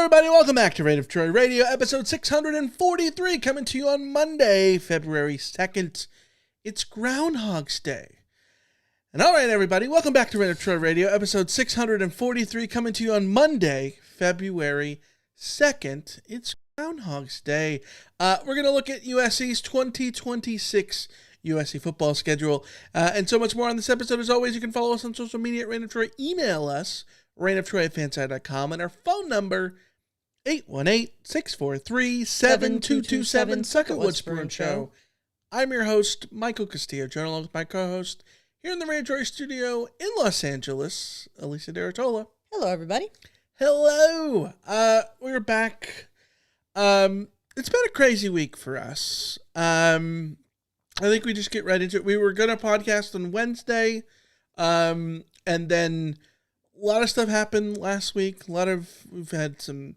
everybody. Welcome back to Rant of Troy Radio, episode 643, coming to you on Monday, February 2nd. It's Groundhog's Day. And all right, everybody, welcome back to Rant of Troy Radio, episode 643, coming to you on Monday, February 2nd. It's Groundhog's Day. We're going to look at USC's 2026 USC football schedule, and so much more on this episode. As always, you can follow us on social media at Rant of Troy. Email us, rantoftroy@fanside.com, and our phone number, 818-643-7227, Second Woodsboro and Show. I'm your host, Michael Castillo, journal with my co-host here in the Rant of Troy studio in Los Angeles, Alicia Deratola. Hello, everybody. Hello. We're back. It's been a crazy week for us. I think we just get right into it. We were going to podcast on Wednesday, and then a lot of stuff happened last week. We've had some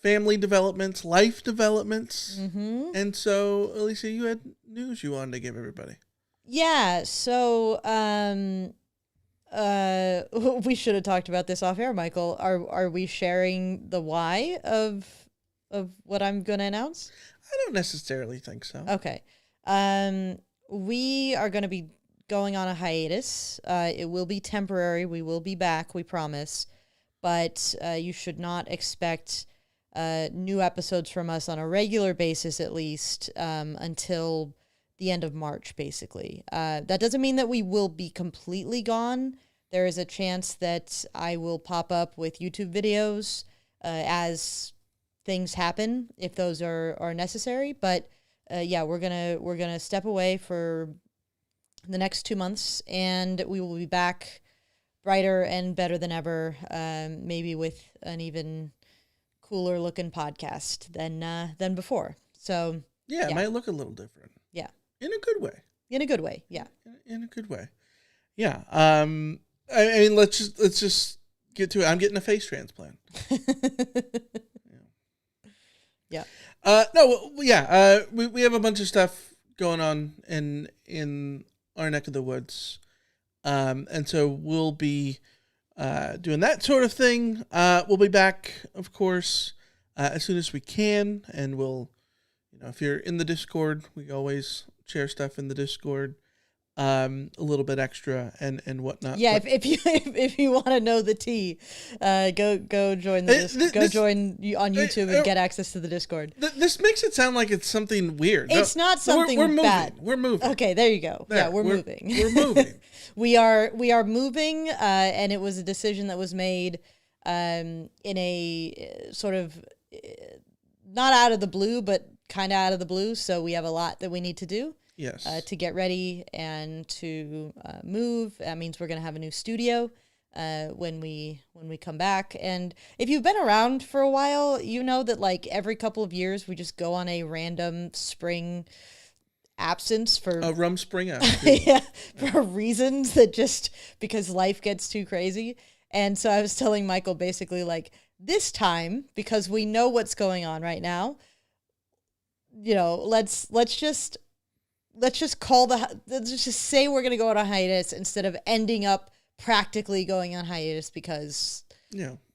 family developments, life developments. Mm-hmm. And so, Alicia, you had news you wanted to give everybody. Yeah, so we should have talked about this off air, Michael. Are we sharing the why of what I'm going to announce? I don't necessarily think so. Okay. We are going to be going on a hiatus. It will be temporary. We will be back, we promise. But you should not expect new episodes from us on a regular basis, at least, until the end of March, basically. That doesn't mean that we will be completely gone. There is a chance that I will pop up with YouTube videos as things happen, if those are necessary. But yeah, we're gonna step away for the next 2 months, and we will be back brighter and better than ever. Maybe with an even cooler looking podcast than before. So yeah, it might look a little different. Yeah, in a good way. In a good way. Yeah. In a good way. Yeah. I mean, let's just get to it. I'm getting a face transplant. Yeah. We have a bunch of stuff going on in our neck of the woods, and so we'll be doing that sort of thing. We'll be back, of course, as soon as we can, and we'll, if you're in the Discord, we always share stuff in the Discord. A little bit extra and whatnot. Yeah, if you want to know the tea, go join the join on YouTube and get access to the Discord. This makes it sound like it's something weird. It's not something bad. We're moving. Okay, there you go. Yeah, we're moving. We're moving. we are moving, and it was a decision that was made in a sort of not out of the blue, but kind of out of the blue. So we have a lot that we need to do. Yes. To get ready and to move. That means we're going to have a new studio when we come back. And if you've been around for a while, you know that like every couple of years we just go on a random spring absence for a rum spring absence. Yeah, for reasons that just because life gets too crazy. And so I was telling Michael basically like this time, because we know what's going on right now, let's just say we're going to go on a hiatus instead of ending up practically going on hiatus because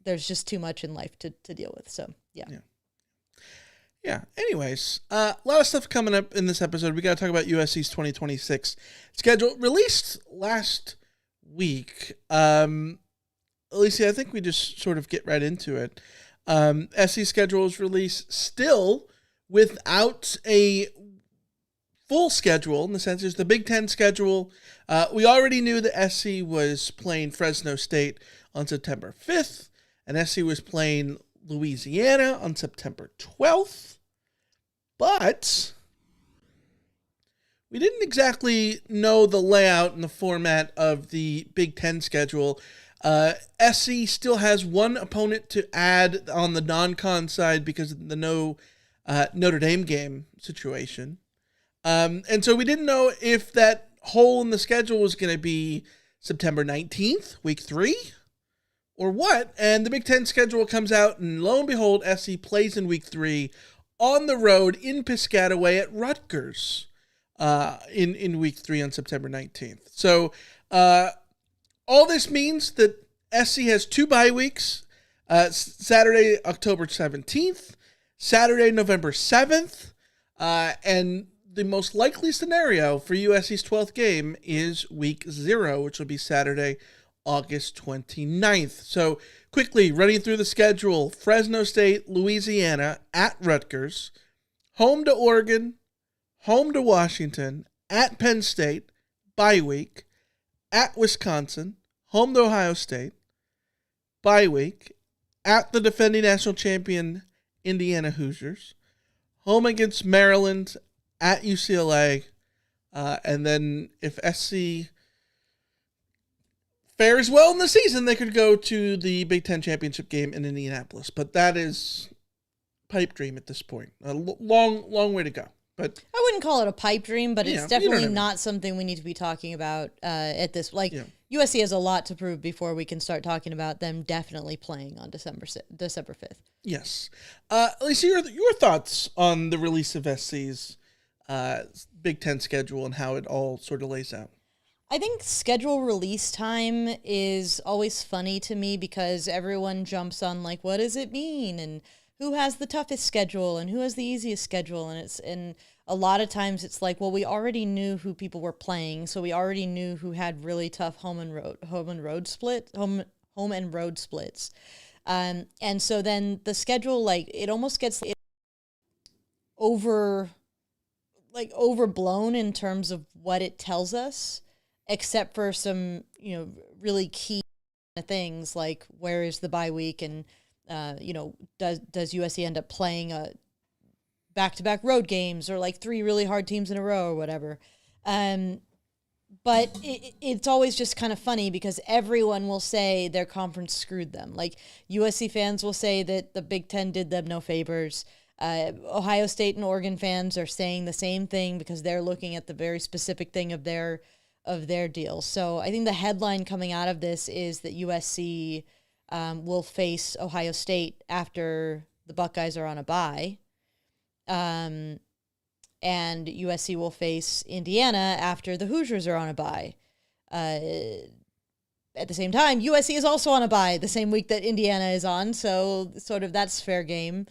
there's just too much in life to deal with. So, yeah. Anyways, a lot of stuff coming up in this episode. We got to talk about USC's 2026 schedule released last week. Alicia, I think we just sort of get right into it. SC schedule was released still without a full schedule, in the sense there's the Big Ten schedule. We already knew that SC was playing Fresno State on September 5th, and SC was playing Louisiana on September 12th. But we didn't exactly know the layout and the format of the Big Ten schedule. SC still has one opponent to add on the non-con side because of the Notre Dame game situation. And so we didn't know if that hole in the schedule was going to be September 19th, week 3, or what. And the Big Ten schedule comes out, and lo and behold, SC plays in week 3 on the road in Piscataway at Rutgers in week 3 on September 19th. So all this means that SC has 2 bye weeks Saturday, October 17th, Saturday, November 7th, and the most likely scenario for USC's 12th game is week 0, which will be Saturday, August 29th. So quickly running through the schedule: Fresno State, Louisiana, at Rutgers, home to Oregon, home to Washington, at Penn State, bye week, at Wisconsin, home to Ohio State, bye week, at the defending national champion Indiana Hoosiers, home against Maryland, at UCLA, and then if SC fares well in the season, they could go to the Big Ten championship game in Indianapolis. But that is pipe dream at this point. A long way to go. But I wouldn't call it a pipe dream, but it's definitely not something we need to be talking about at this. USC has a lot to prove before we can start talking about them definitely playing on December 5th. Yes. Lisa, your thoughts on the release of SC's Big Ten schedule and how it all sort of lays out? I think schedule release time is always funny to me because everyone jumps on what does it mean, and who has the toughest schedule and who has the easiest schedule, and a lot of times it's we already knew who people were playing, so we already knew who had really tough home and road splits, and so then the schedule it almost gets overblown in terms of what it tells us, except for some really key things like where is the bye week, and does USC end up playing a back-to-back road games or 3 really hard teams in a row or whatever. But it's always just kind of funny because everyone will say their conference screwed them. USC fans will say that the Big Ten did them no favors. Ohio State and Oregon fans are saying the same thing because they're looking at the very specific thing of their deal. So I think the headline coming out of this is that USC will face Ohio State after the Buckeyes are on a bye. And USC will face Indiana after the Hoosiers are on a bye. At the same time, USC is also on a bye the same week that Indiana is on, so sort of that's fair game.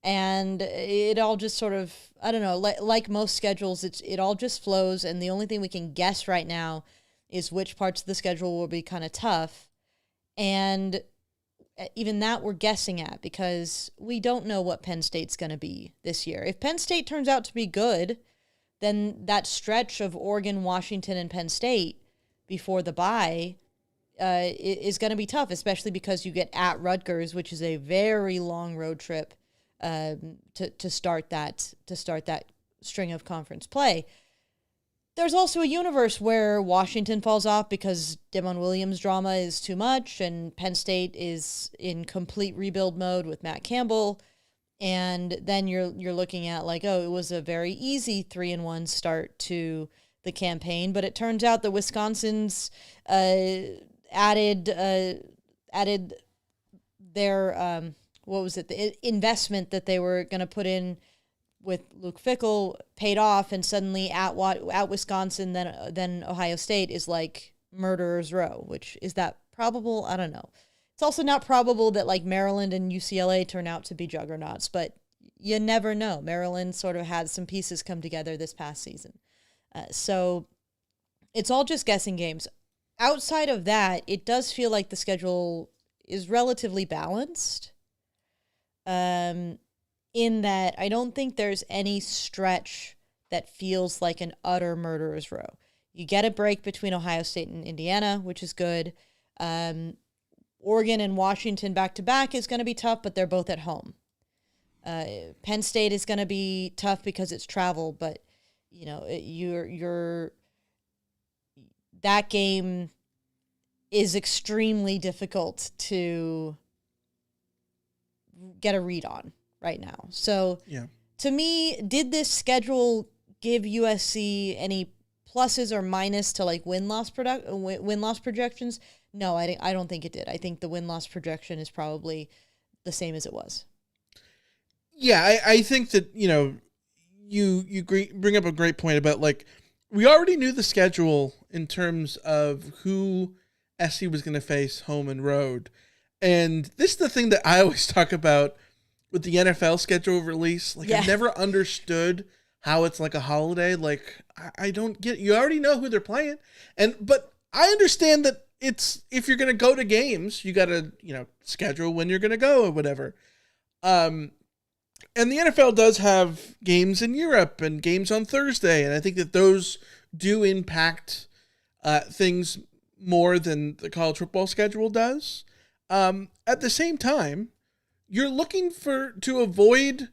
And it all just sort of, I don't know, like most schedules, it all just flows, and the only thing we can guess right now is which parts of the schedule will be kind of tough. And even that we're guessing at because we don't know what Penn State's going to be this year. If Penn State turns out to be good, then that stretch of Oregon, Washington, and Penn State before the bye is going to be tough, especially because you get at Rutgers, which is a very long road trip to start that string of conference play. There's also a universe where Washington falls off because Damon Williams' drama is too much, and Penn State is in complete rebuild mode with Matt Campbell, and then you're looking at it was a very easy 3-1 start to the campaign, but it turns out that Wisconsin's added their the investment that they were going to put in with Luke Fickell paid off, and suddenly at Wisconsin, then Ohio State is murderer's row. Which is that probable? I don't know. It's also not probable that Maryland and UCLA turn out to be juggernauts, but you never know. Maryland sort of had some pieces come together this past season, so it's all just guessing games. Outside of that, it does feel like the schedule is relatively balanced. In that I don't think there's any stretch that feels like an utter murderer's row. You get a break between Ohio State and Indiana, which is good. Oregon and Washington back-to-back is going to be tough, but they're both at home. Penn State is going to be tough because it's travel, but that game is extremely difficult to get a read on right now. So to me, did this schedule give USC any pluses or minus to win-loss projections? No, I don't think it did. I think the win-loss projection is probably the same as it was. Yeah, I think that, you bring up a great point about we already knew the schedule in terms of who SC was going to face home and road. And this is the thing that I always talk about with the NFL schedule release. Like, I've never understood how it's like a holiday. Like, I don't get, you already know who they're playing. But I understand that it's, if you're going to go to games, you got to, schedule when you're going to go or whatever. And the NFL does have games in Europe and games on Thursday. And I think that those do impact things more than the college football schedule does. At the same time, you're looking to avoid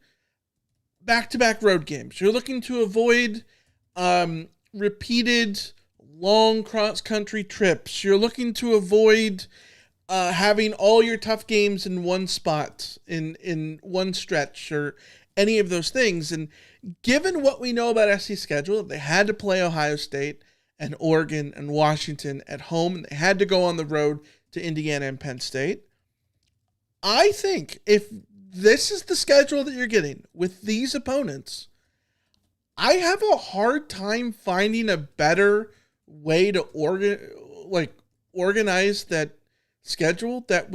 back-to-back road games. You're looking to avoid repeated long cross-country trips. You're looking to avoid having all your tough games in one spot, in one stretch, or any of those things. And given what we know about SC's schedule, they had to play Ohio State and Oregon and Washington at home, and they had to go on the road to Indiana and Penn State. I think if this is the schedule that you're getting with these opponents, I have a hard time finding a better way to organize that schedule that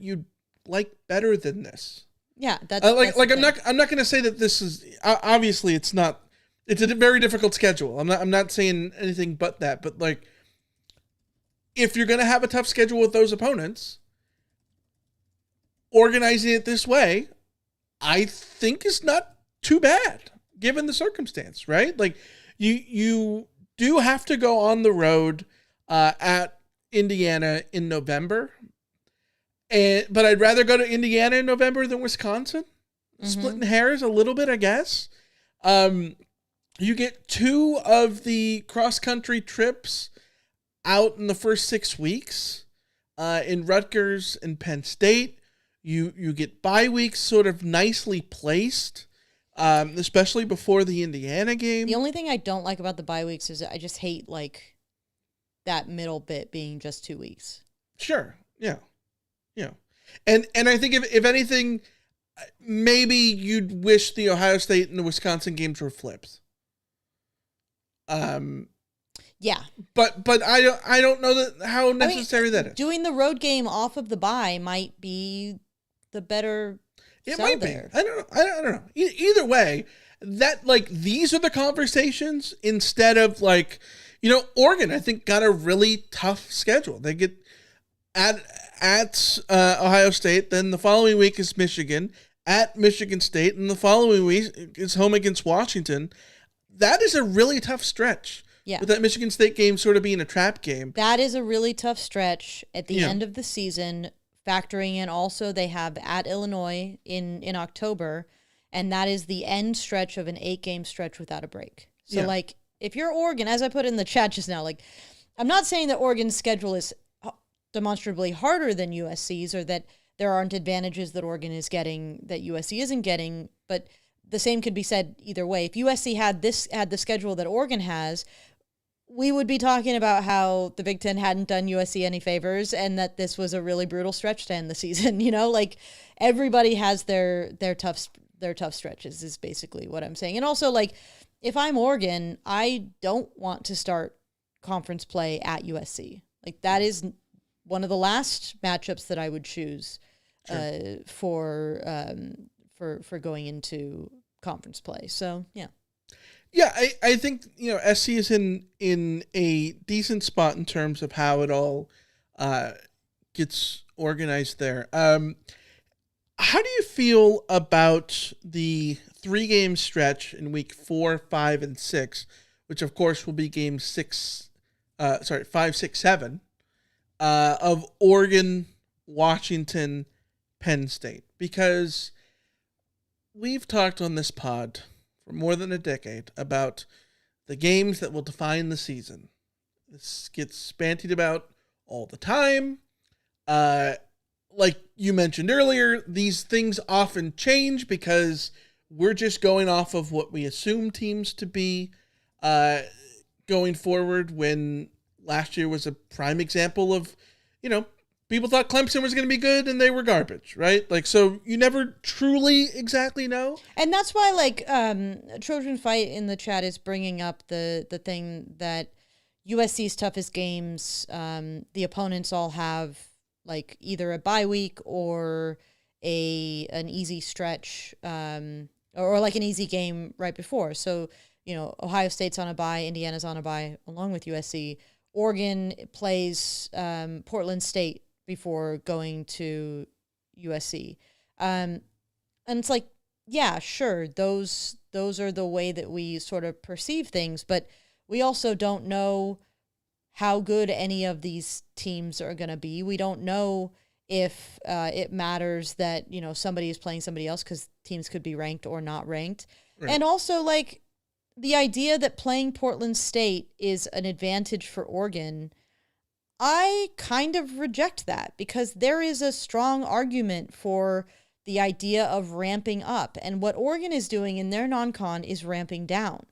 you'd like better than this. Yeah, that's I'm not going to say that this is, obviously it's not. It's a very difficult schedule. I'm not saying anything but that. But like, if you're going to have a tough schedule with those opponents, organizing it this way, I think is not too bad given the circumstance, right? Like, you do have to go on the road at Indiana in November, but I'd rather go to Indiana in November than Wisconsin. Mm-hmm. Splitting hairs a little bit, I guess. You get 2 of the cross-country trips out in the first 6 weeks in Rutgers and Penn State. You get bye weeks sort of nicely placed, especially before the Indiana game. The only thing I don't like about the bye weeks is I just hate like that middle bit being just 2 weeks. Sure. Yeah. And I think if anything, maybe you'd wish the Ohio State and the Wisconsin games were flipped. Yeah. But I don't know how necessary that is. Doing the road game off of the bye might be the better. It might there. Be. I don't know. Either way, that like these are the conversations instead of like, Oregon, I think, got a really tough schedule. They get at Ohio State, then the following week is Michigan, at Michigan State, and the following week is home against Washington. That is a really tough stretch. Yeah. With that Michigan State game sort of being a trap game. That is a really tough stretch at the end of the season, factoring in also they have at Illinois in October, and that is the end stretch of an 8-game stretch without a break. So, like, if you're Oregon, as I put in the chat just now, like, I'm not saying that Oregon's schedule is demonstrably harder than USC's or that there aren't advantages that Oregon is getting that USC isn't getting, but the same could be said either way. If USC had the schedule that Oregon has, we would be talking about how the Big Ten hadn't done USC any favors and that this was a really brutal stretch to end the season. Like everybody has their tough stretches is basically what I'm saying. And also, like, if I'm Oregon, I don't want to start conference play at USC. Like, that is one of the last matchups that I would choose for going into conference play. So, yeah. Yeah, I think, SC is in a decent spot in terms of how it all gets organized there. How do you feel about the 3-game stretch in week 4, 5, and 6, which of course will be game 5, 6, 7, of Oregon, Washington, Penn State? Because we've talked on this pod for more than a decade about the games that will define the season. This gets bantied about all the time. Like you mentioned earlier, these things often change because we're just going off of what we assume teams to be going forward, when last year was a prime example of, people thought Clemson was going to be good and they were garbage, right? Like, so you never truly exactly know. And that's why, like, Trojan Fight in the chat is bringing up the thing that USC's toughest games, the opponents all have like either a bye week or an easy stretch, or like an easy game right before. So, Ohio State's on a bye, Indiana's on a bye, along with USC. Oregon plays Portland State before going to USC. And it's like, yeah, sure, those are the way that we sort of perceive things, but we also don't know how good any of these teams are going to be. We don't know if it matters that, somebody is playing somebody else, because teams could be ranked or not ranked. Right. And also, like, the idea that playing Portland State is an advantage for Oregon, I kind of reject that, because there is a strong argument for the idea of ramping up. And what Oregon is doing in their non-con is ramping down.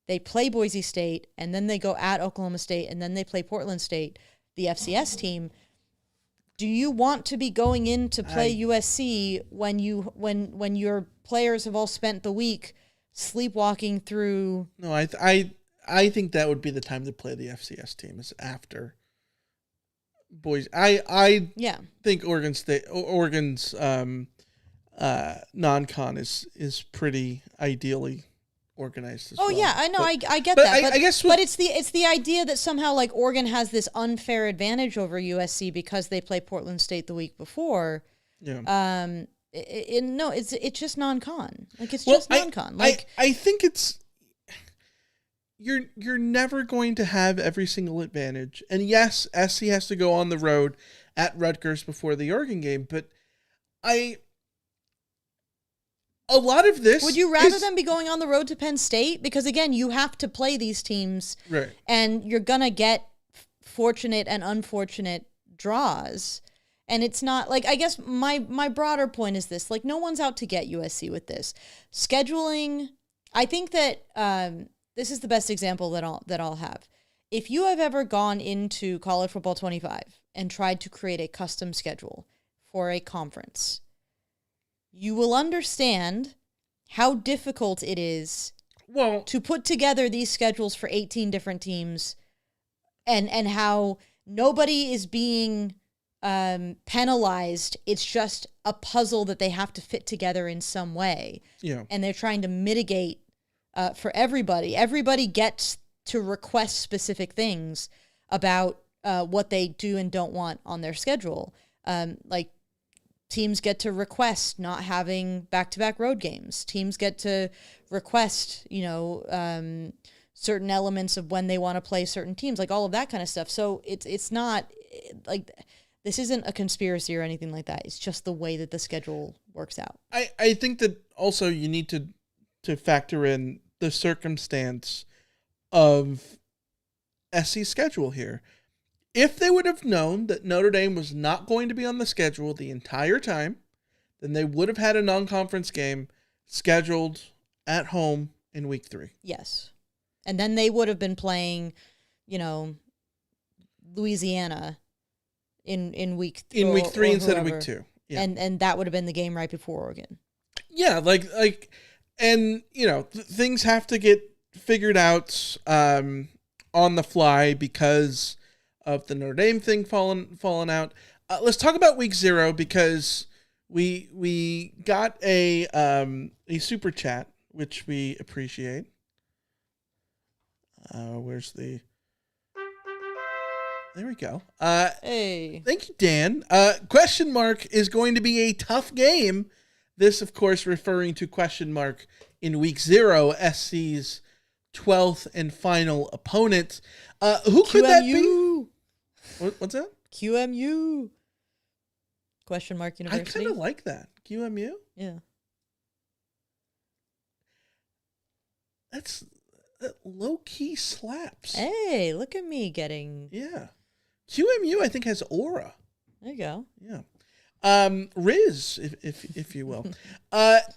They play Boise State, and then they go at Oklahoma State, and then they play Portland State, the FCS team. Do you want to be going in to play USC when your players have all spent the week sleepwalking through? No, I think that would be the time to play the FCS team, is after Boise. I think Oregon's non-con is pretty ideally organized as well. Yeah, I know, I get that. But it's the idea that somehow, like, Oregon has this unfair advantage over USC because they play Portland State the week before. Yeah. It's just non-con. Like, it's just non-con. I think it's you're never going to have every single advantage. And yes, SC has to go on the road at Rutgers before the Oregon game, but a lot of this... Would you rather them be going on the road to Penn State? Because, again, you have to play these teams, right, and you're going to get fortunate and unfortunate draws. And it's not... Like, I guess my broader point is this. Like, no one's out to get USC with this. Scheduling... I think that this is the best example that I'll have. If you have ever gone into College Football 25 and tried to create a custom schedule for a conference... you will understand how difficult it is to put together these schedules for 18 different teams, and how nobody is being penalized. It's just a puzzle that they have to fit together in some way. Yeah. And they're trying to mitigate for everybody. Everybody gets to request specific things about what they do and don't want on their schedule. Like, teams get to request not having back-to-back road games. Teams get to request, certain elements of when they want to play certain teams, like all of that kind of stuff. So it's not like this isn't a conspiracy or anything like that. It's just the way that the schedule works out. I think that also you need to factor in the circumstance of SC's schedule here. If they would have known that Notre Dame was not going to be on the schedule the entire time, then they would have had a non-conference game scheduled at home in week 3. Yes. And then they would have been playing, Louisiana in week 3. In week 3 instead of week 2. Yeah. And that would have been the game right before Oregon. Yeah, things have to get figured out on the fly because of the Notre Dame thing falling out. Let's talk about week 0, because we got a super chat, which we appreciate. Where's the... There we go. Hey. Thank you, Dan. Question mark is going to be a tough game. This, of course, referring to question mark in week 0, SC's 12th and final opponent. Who could that be? What's that? QMU. Question mark University. I kind of like that. QMU? Yeah. That low-key slaps. Hey, look at me getting... Yeah. QMU, I think, has aura. There you go. Yeah. Riz, if you will.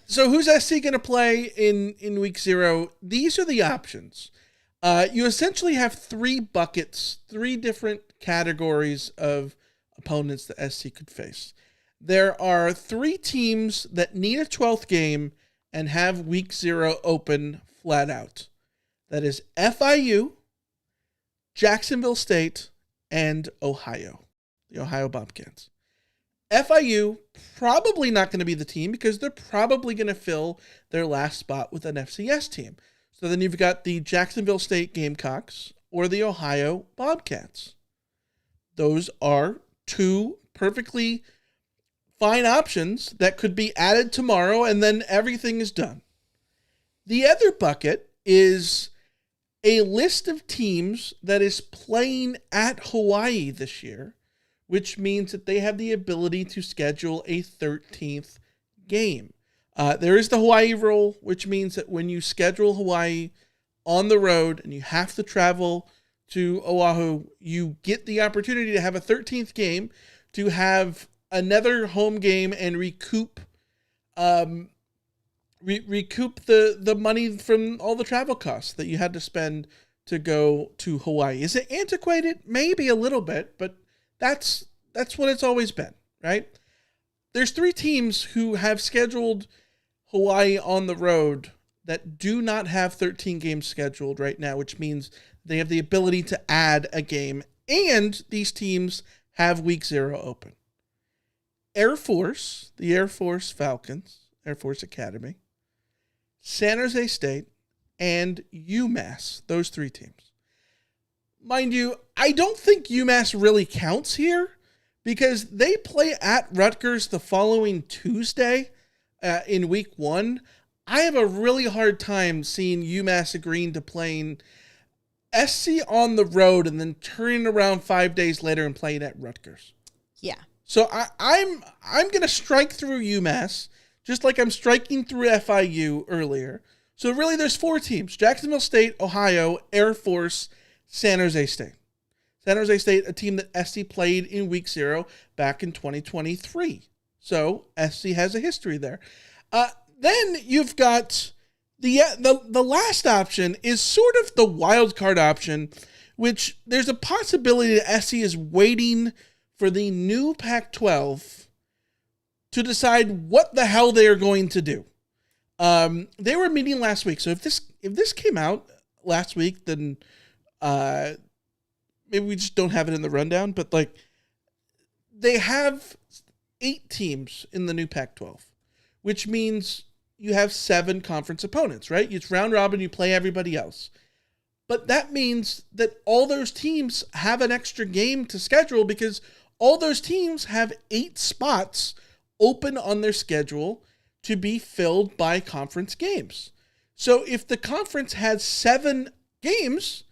So who's SC going to play in week 0? These are the options. You essentially have 3 buckets, 3 different categories of opponents that SC could face. There are 3 teams that need a 12th game and have week 0 open flat out. That is FIU, Jacksonville State, and Ohio, the Ohio Bobcats. FIU, probably not going to be the team because they're probably going to fill their last spot with an FCS team. So then you've got the Jacksonville State Gamecocks or the Ohio Bobcats. Those are two perfectly fine options that could be added tomorrow, and then everything is done. The other bucket is a list of teams that is playing at Hawaii this year, which means that they have the ability to schedule a 13th game. There is the Hawaii rule, which means that when you schedule Hawaii on the road and you have to travel to Oahu, you get the opportunity to have a 13th game, to have another home game and recoup the money from all the travel costs that you had to spend to go to Hawaii. Is it antiquated? Maybe a little bit, but that's what it's always been, right? There's 3 teams who have scheduled Hawaii on the road that do not have 13 games scheduled right now, which means they have the ability to add a game, and these teams have week 0 open. Air Force, the Air Force Falcons, Air Force Academy, San Jose State, and UMass, those 3 teams. Mind you, I don't think UMass really counts here because they play at Rutgers the following Tuesday in week 1. I have a really hard time seeing UMass agreeing to playing SC on the road and then turning around 5 days later and playing at Rutgers. Yeah. So I'm going to strike through UMass just like I'm striking through FIU earlier. So really there's 4 teams: Jacksonville State, Ohio, Air Force, San Jose State. San Jose State, a team that SC played in week 0 back in 2023. So SC has a history there. Then you've got the last option is sort of the wild card option, which there's a possibility that SC is waiting for the new Pac-12 to decide what the hell they are going to do. They were meeting last week, so if this came out last week, then maybe we just don't have it in the rundown. But like, they have 8 teams in the new Pac-12, which means you have 7 conference opponents, right? It's round robin, you play everybody else. But that means that all those teams have an extra game to schedule because all those teams have 8 spots open on their schedule to be filled by conference games. So if the conference has 7 games,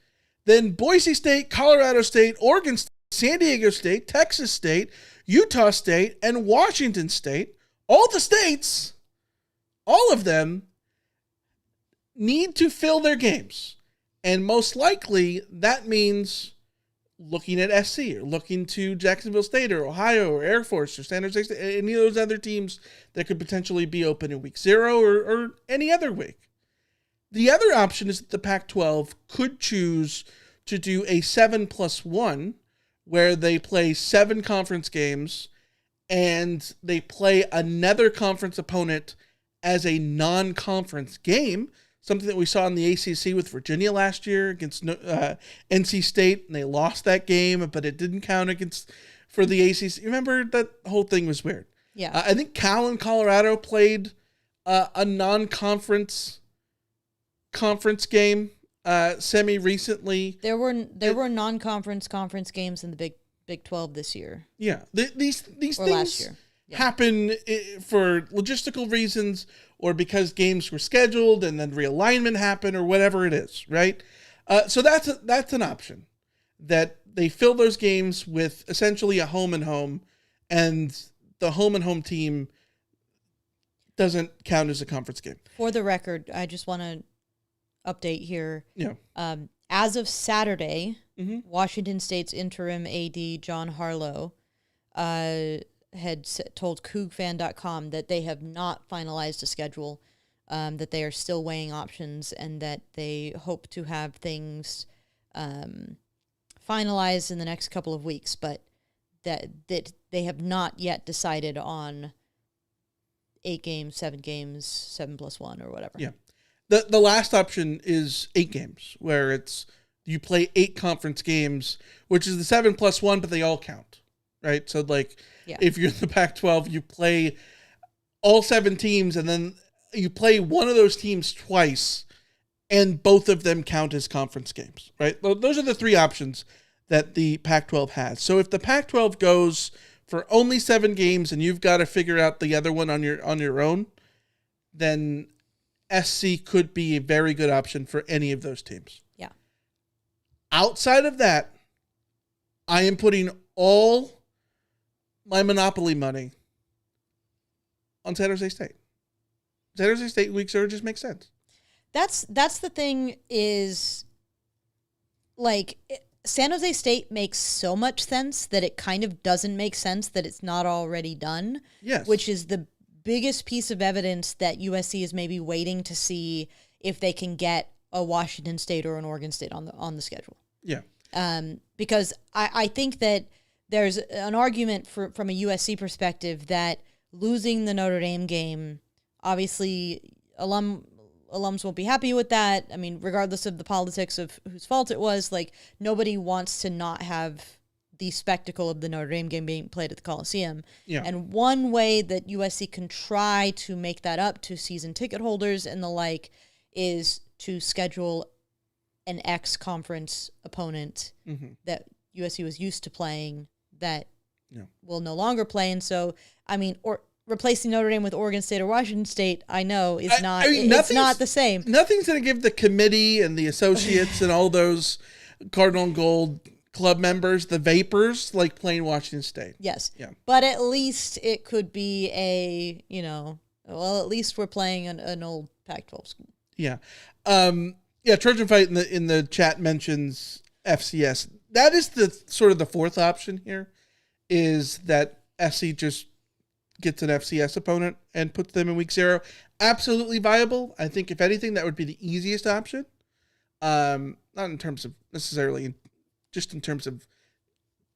then Boise State, Colorado State, Oregon State, San Diego State, Texas State, Utah State, and Washington State, all the states, all of them need to fill their games. And most likely that means looking at SC or looking to Jacksonville State or Ohio or Air Force or San Jose State, any of those other teams that could potentially be open in week 0 or any other week. The other option is that the Pac-12 could choose to do a 7+1 where they play 7 conference games and they play another conference opponent as a non-conference game, something that we saw in the ACC with Virginia last year against NC State, and they lost that game, but it didn't count for the ACC. Remember, that whole thing was weird. Yeah. I think Cal and Colorado played a non-conference game semi-recently. There were non-conference conference games in the Big 12 this year. Yeah, these things last year. Yeah. Happen for logistical reasons or because games were scheduled and then realignment happened or whatever it is, right? So that's an option, that they fill those games with essentially a home and home, and the home and home team doesn't count as a conference game. For the record, I just want to update here. Yeah. As of Saturday, Washington State's interim AD John Harlow had told CougFan.com that they have not finalized a schedule, that they are still weighing options, and that they hope to have things finalized in the next couple of weeks, but that they have not yet decided on 8 games, 7 games, 7+1 or whatever. Yeah. The last option is 8 games, where you play 8 conference games, which is the 7+1, but they all count, right? So like if you're in the Pac-12, you play all 7 teams and then you play one of those teams twice and both of them count as conference games, right? Those are the 3 options that the Pac-12 has. So if the Pac-12 goes for only 7 games and you've got to figure out the other one on your own, then SC could be a very good option for any of those teams. Yeah. Outside of that, I am putting all my Monopoly money on San Jose State. San Jose State week 0 just makes sense. That's the thing is, like, San Jose State makes so much sense that it kind of doesn't make sense that it's not already done. Yes. Which is the biggest piece of evidence that USC is maybe waiting to see if they can get a Washington State or an Oregon State on the schedule. Yeah. Because I think that there's an argument from a USC perspective that losing the Notre Dame game, obviously alums won't be happy with that. I mean, regardless of the politics of whose fault it was, like, nobody wants to not have the spectacle of the Notre Dame game being played at the Coliseum. Yeah. And one way that USC can try to make that up to season ticket holders and the like is to schedule an ex-conference opponent that USC was used to playing that will no longer play. And so, I mean, or replacing Notre Dame with Oregon State or Washington State, I know is not. I mean, it's not the same. Nothing's going to give the committee and the associates and all those Cardinal and Gold club members the vapors like playing Washington State. Yes. Yeah. But at least it could be a, at least we're playing an old Pac-12 school. Yeah. Trojan Fight in the chat mentions FCS. That is the sort of the 4th option here, is that SC just gets an FCS opponent and puts them in week 0. Absolutely viable. I think if anything, that would be the easiest option. Not in terms of necessarily, just in terms of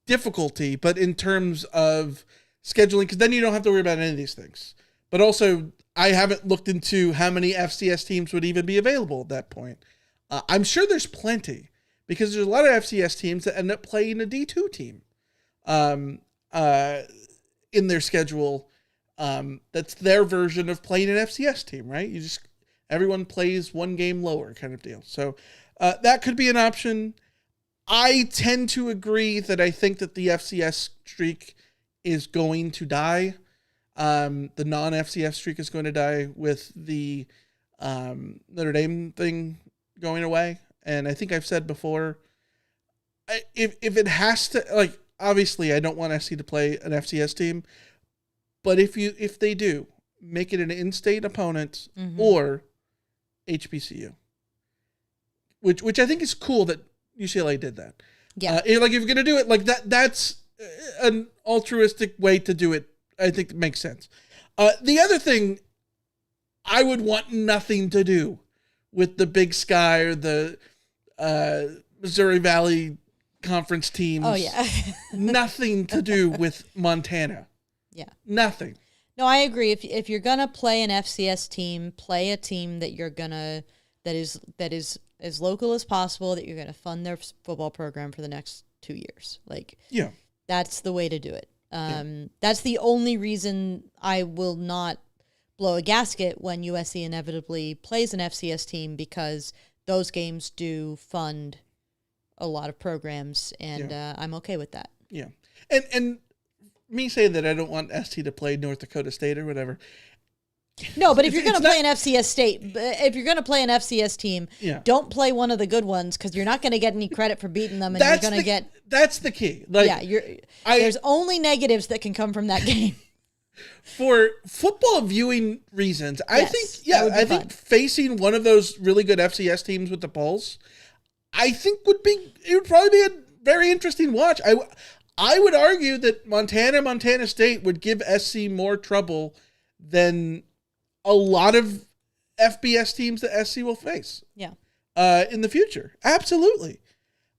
difficulty, but in terms of scheduling, because then you don't have to worry about any of these things. But also, I haven't looked into how many FCS teams would even be available at that point. I'm sure there's plenty, because there's a lot of FCS teams that end up playing a D2 team in their schedule. That's their version of playing an FCS team, right? Everyone plays one game lower kind of deal. So that could be an option. I tend to agree that I think that the FCS streak is going to die. The non-FCS streak is going to die with the Notre Dame thing going away. And I think I've said before, if it has to, like, obviously I don't want SC to play an FCS team, but if they do, make it an in-state opponent or HBCU, which I think is cool that UCLA did that. Yeah. Like, if you're going to do it like that, that's an altruistic way to do it. I think it makes sense. The other thing, I would want nothing to do with the Big Sky or the Missouri Valley Conference teams. Oh, yeah. Nothing to do with Montana. Yeah. Nothing. No, I agree. If you're gonna play an FCS team, play a team that that is as local as possible, that you're gonna fund their football program for the next 2 years. Like, yeah, that's the way to do it. That's the only reason I will not blow a gasket when USC inevitably plays an FCS team, because those games do fund a lot of programs, and I'm okay with that. Yeah, and me saying that I don't want ST to play North Dakota State or whatever. No, but if you're going to play an FCS state, if you're going to play an FCS team, don't play one of the good ones, because you're not going to get any credit for beating them, and you're going to get. That's the key. Like, there's only negatives that can come from that game. For football viewing reasons, I think facing one of those really good FCS teams with the Pulse, I think would probably be a very interesting watch. I would argue that Montana State would give SC more trouble than a lot of FBS teams that SC will face. Yeah. In the future. Absolutely.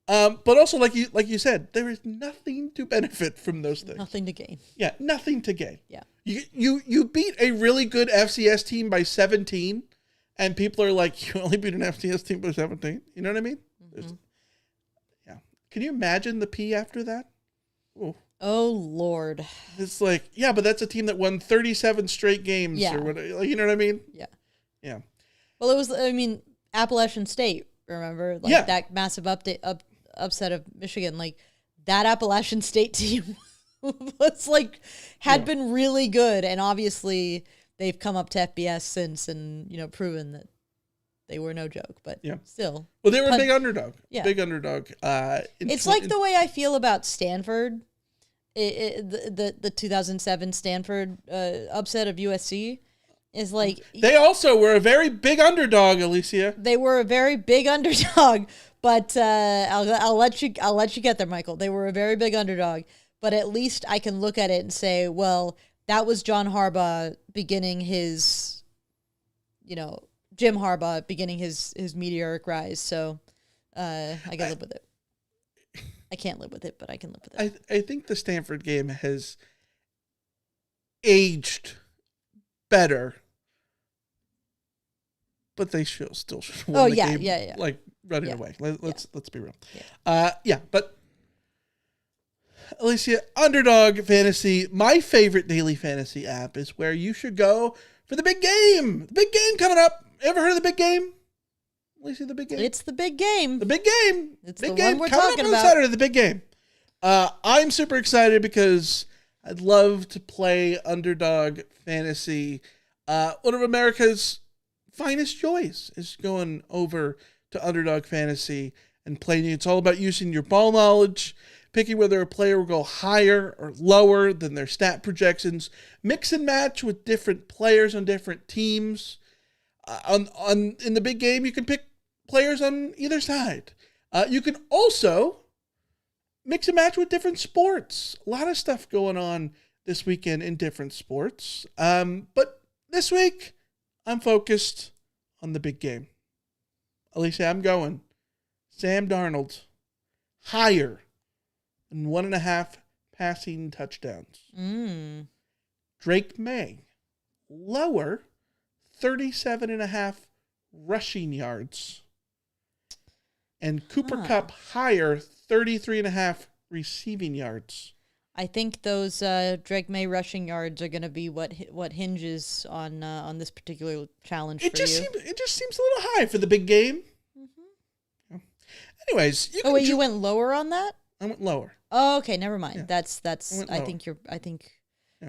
But also, like you said, there is nothing to benefit from those things. Nothing to gain. Yeah, nothing to gain. Yeah. You beat a really good FCS team by 17, and people are like, you only beat an FCS team by 17. You know what I mean? Mm-hmm. Yeah. Can you imagine the P after that? Ooh. Oh, Lord. It's like, yeah, but that's a team that won 37 straight games or whatever. You know what I mean? Yeah. Yeah. Well, it was, Appalachian State, remember? Like that massive upset of Michigan. Like that Appalachian State team was had been really good. And obviously they've come up to FBS since and, proven that they were no joke, but still. Well, they were a big underdog. Yeah. Big underdog. It's like the way I feel about Stanford. The 2007 Stanford upset of USC is like they also were a very big underdog, Alicia. They were a very big underdog, but I'll let you get there, Michael. They were a very big underdog, but at least I can look at it and say, well, that was John Harbaugh beginning his, Jim Harbaugh beginning his meteoric rise. So I can live with it. I can't live with it, but I can live with it. I think the Stanford game has aged better, but they still should have won the game. Yeah. Like running away. Let's be real. Yeah. But Alicia, Underdog Fantasy, my favorite daily fantasy app, is where you should go for the big game. The big game coming up. Ever heard of the big game? Alicia, the big game. It's the big game. The big game. It's big the game one we're coming talking up on about. Saturday, the big game. I'm super excited because I'd love to play Underdog Fantasy. One of America's finest joys is going over to Underdog Fantasy and playing. It's all about using your ball knowledge, picking whether a player will go higher or lower than their stat projections, mix and match with different players on different teams. In the big game, you can pick players on either side. You can also mix and match with different sports. A lot of stuff going on this weekend in different sports. But this week, I'm focused on the big game. Alicia, I'm going Sam Darnold higher than 1.5 passing touchdowns. Drake May lower 37.5 rushing yards. And Cooper Kupp higher 33.5 receiving yards. I think those Drake May rushing yards are going to be what hinges on this particular challenge it just seems a little high for the big game. Mm-hmm. Anyways, you went lower on that? I went lower. Oh, okay, never mind. Yeah. That's I think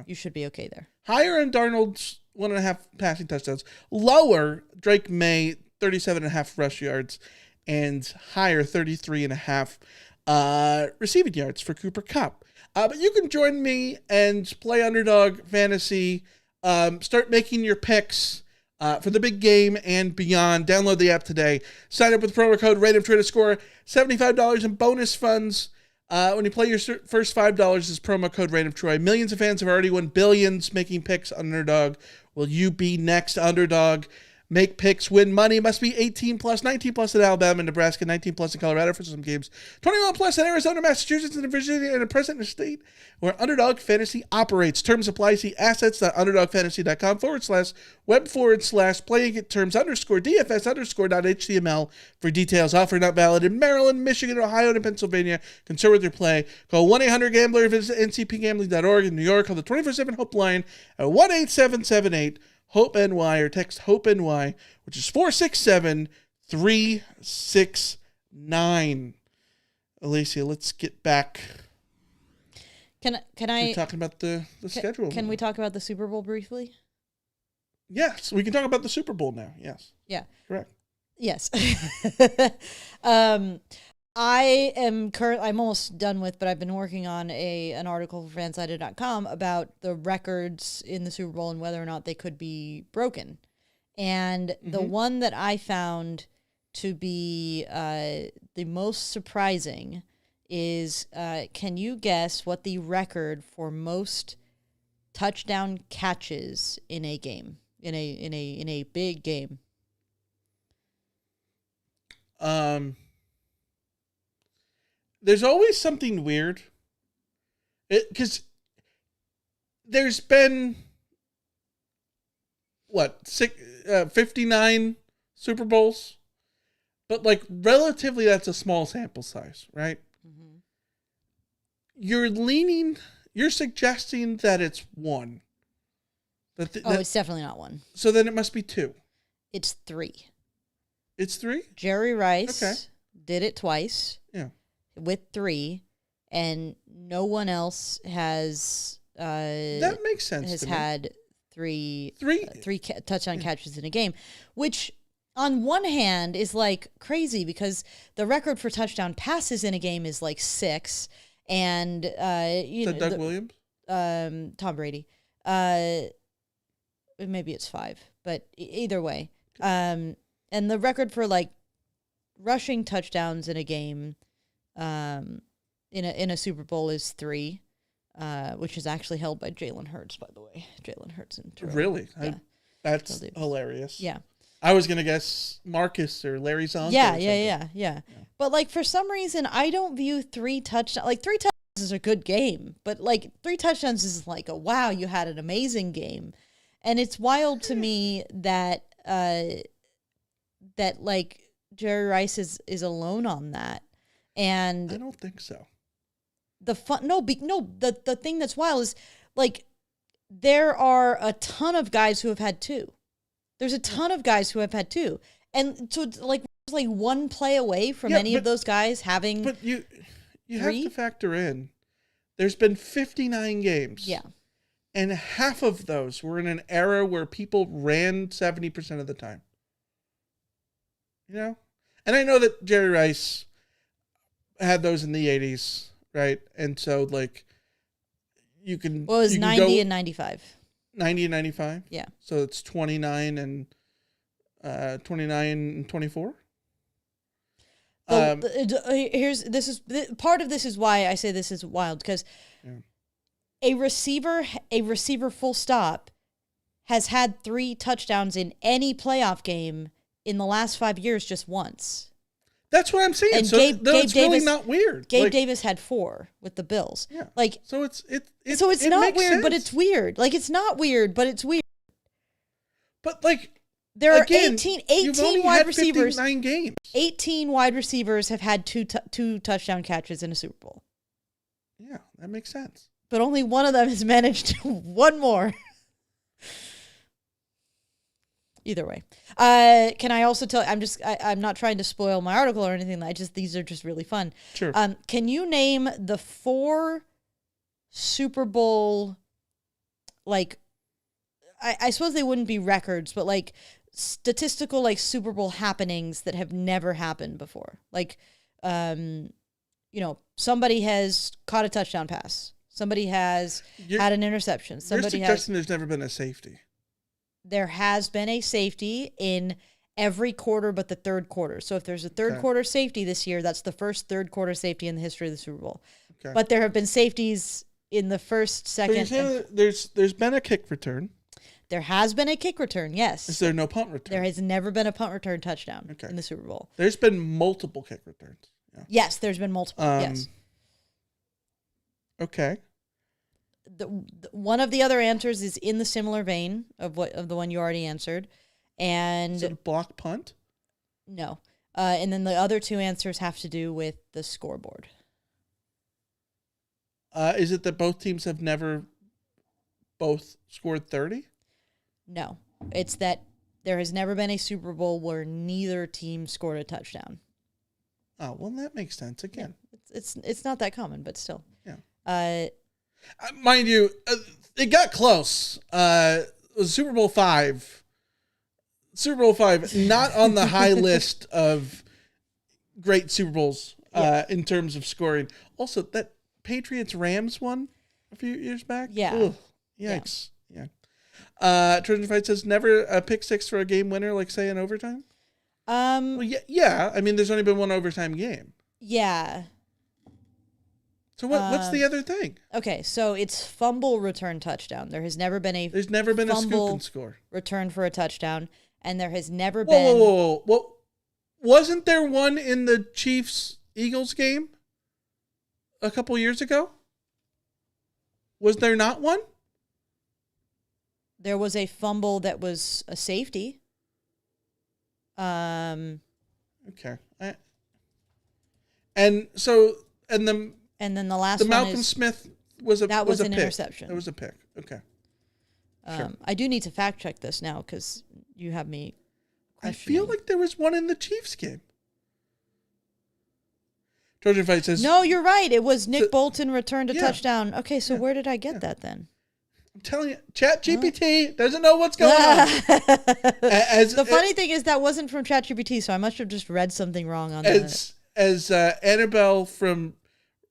you should be okay there. Higher in Darnold's 1.5 passing touchdowns. Lower Drake May 37.5 rush yards, and higher 33.5 receiving yards for Cooper Kupp. But you can join me and play Underdog Fantasy. Start making your picks for the big game and beyond. Download the app today. Sign up with promo code RANDOMTRAY to score $75 in bonus funds. When you play your first $5 is promo code RANDOMTROY. Millions of fans have already won billions making picks on Underdog. Will you be next, Underdog? Make picks, win money. Must be 18 plus, 19 plus in Alabama and Nebraska, 19 plus in Colorado for some games, 21 plus in Arizona, Massachusetts, and Virginia, and a present in a state where Underdog Fantasy operates. Terms apply. See assets.underdogfantasy.com/web/playing it terms _DFS_.html for details. Offer not valid in Maryland, Michigan, Ohio, and Pennsylvania. Concerned with your play? Call 1-800-GAMBLER. Visit ncpgambling.org. In New York, call the 24/7 Hope line at 1-8778 Hope NY, or text Hope NY, which is 467-369. Alicia, let's get back. Can I talking about the schedule? Can we talk about the Super Bowl briefly? Yes, we can talk about the Super Bowl now. Yes. Yeah. Correct. Yes. I'm almost done with, but I've been working on an article for fansided.com about the records in the Super Bowl and whether or not they could be broken. And the one that I found to be the most surprising is, can you guess what the record for most touchdown catches in a game, in a big game? There's always something weird. Because there's been, 59 Super Bowls? But, relatively, that's a small sample size, right? Mm-hmm. you're suggesting that it's 1. It's definitely not 1. So then it must be 2. It's 3. It's 3? Jerry Rice did it twice. Yeah. With 3, and no one else has that makes sense. Has had 3 touchdown yeah. catches in a game, which on one hand is like crazy because the record for touchdown passes in a game is like 6, and Doug Williams, Tom Brady, maybe it's 5, but either way, and the record for like rushing touchdowns in a game, in a Super Bowl is 3. Which is actually held by Jalen Hurts, by the way. Jalen Hurts and Terrell. Really? Yeah. That's hilarious. Yeah. I was gonna guess Marcus or Larry Zonk. Yeah. But like for some reason, I don't view 3 touchdowns. Like 3 touchdowns is a good game, but like 3 touchdowns is like a wow, you had an amazing game, and it's wild to me that that like Jerry Rice is alone on that, and I don't think so. The thing that's wild is like there are a ton of guys who have had 2. There's a ton of guys who have had 2, and so like 1 play away from any of those guys having. But you have to factor in. There's been 59 games. Yeah, and half of those were in an era where people ran 70% of the time. You know, and I know that Jerry Rice had those in the 80s. Right, and so like you can. Well, it was 90 and 95. 90 and 95. Yeah. So it's 29 and 24. Part of this is why I say this is wild, because a receiver full stop has had 3 touchdowns in any playoff game in the last 5 years just once. That's what I'm saying. And so Gabe it's Davis, really not weird. Gabe Davis had 4 with the Bills. Yeah. Like so it's not weird, but it's weird. Like it's not weird, but it's weird. But like there are again, 18 wide receivers. 59 games. 18 wide receivers have had two touchdown catches in a Super Bowl. Yeah, that makes sense. But only one of them has managed one more. Either way. Can I also tell, I'm not trying to spoil my article or anything. These are just really fun. Sure. Can you name the 4 Super Bowl, like, I suppose they wouldn't be records, but like statistical, like Super Bowl happenings that have never happened before? Like, somebody has caught a touchdown pass. Somebody has had an interception. Somebody you're suggesting there's never been a safety. There has been a safety in every quarter but the third quarter. So if there's a third quarter safety this year, that's the first third quarter safety in the history of the Super Bowl. Okay. But there have been safeties in the first, second. So there's been a kick return. There has been a kick return, yes. Is there no punt return? There has never been a punt return touchdown in the Super Bowl. There's been multiple kick returns. Yeah. Yes, there's been multiple, yes. Okay. One of the other answers is in the similar vein of the one you already answered, and is it a block punt? No, and then the other 2 answers have to do with the scoreboard. Is it that both teams have never both scored 30? No, it's that there has never been a Super Bowl where neither team scored a touchdown. Oh well, that makes sense again. Yeah, it's not that common, but still. Yeah. Mind you, it got close. Super Bowl 5. Super Bowl 5, not on the high list of great Super Bowls in terms of scoring. Also, that Patriots-Rams one a few years back. Yeah. Ugh, yikes. Yeah. Trojan Fight says, never a pick 6 for a game winner, like, say, in overtime? Well, yeah. I mean, there's only been one overtime game. Yeah. So what's the other thing? Okay, so it's fumble return touchdown. There's never been a scoop and score return for a touchdown, and there has never been. Whoa! Wasn't there one in the Chiefs-Eagles game a couple years ago? Was there not one? There was a fumble that was a safety. Okay. And And then the last the one Malcolm Smith was a that was a an pick. interception. That was a pick. Okay. Sure. I do need to fact check this now because you have me questioning. I feel like there was one in the Chiefs game. Trojan Fight says... No, you're right. It was Nick Bolton returned a touchdown. Okay, so where did I get that then? I'm telling you, ChatGPT doesn't know what's going on. The funny thing is that wasn't from ChatGPT, so I must have just read something wrong on that. As Annabelle from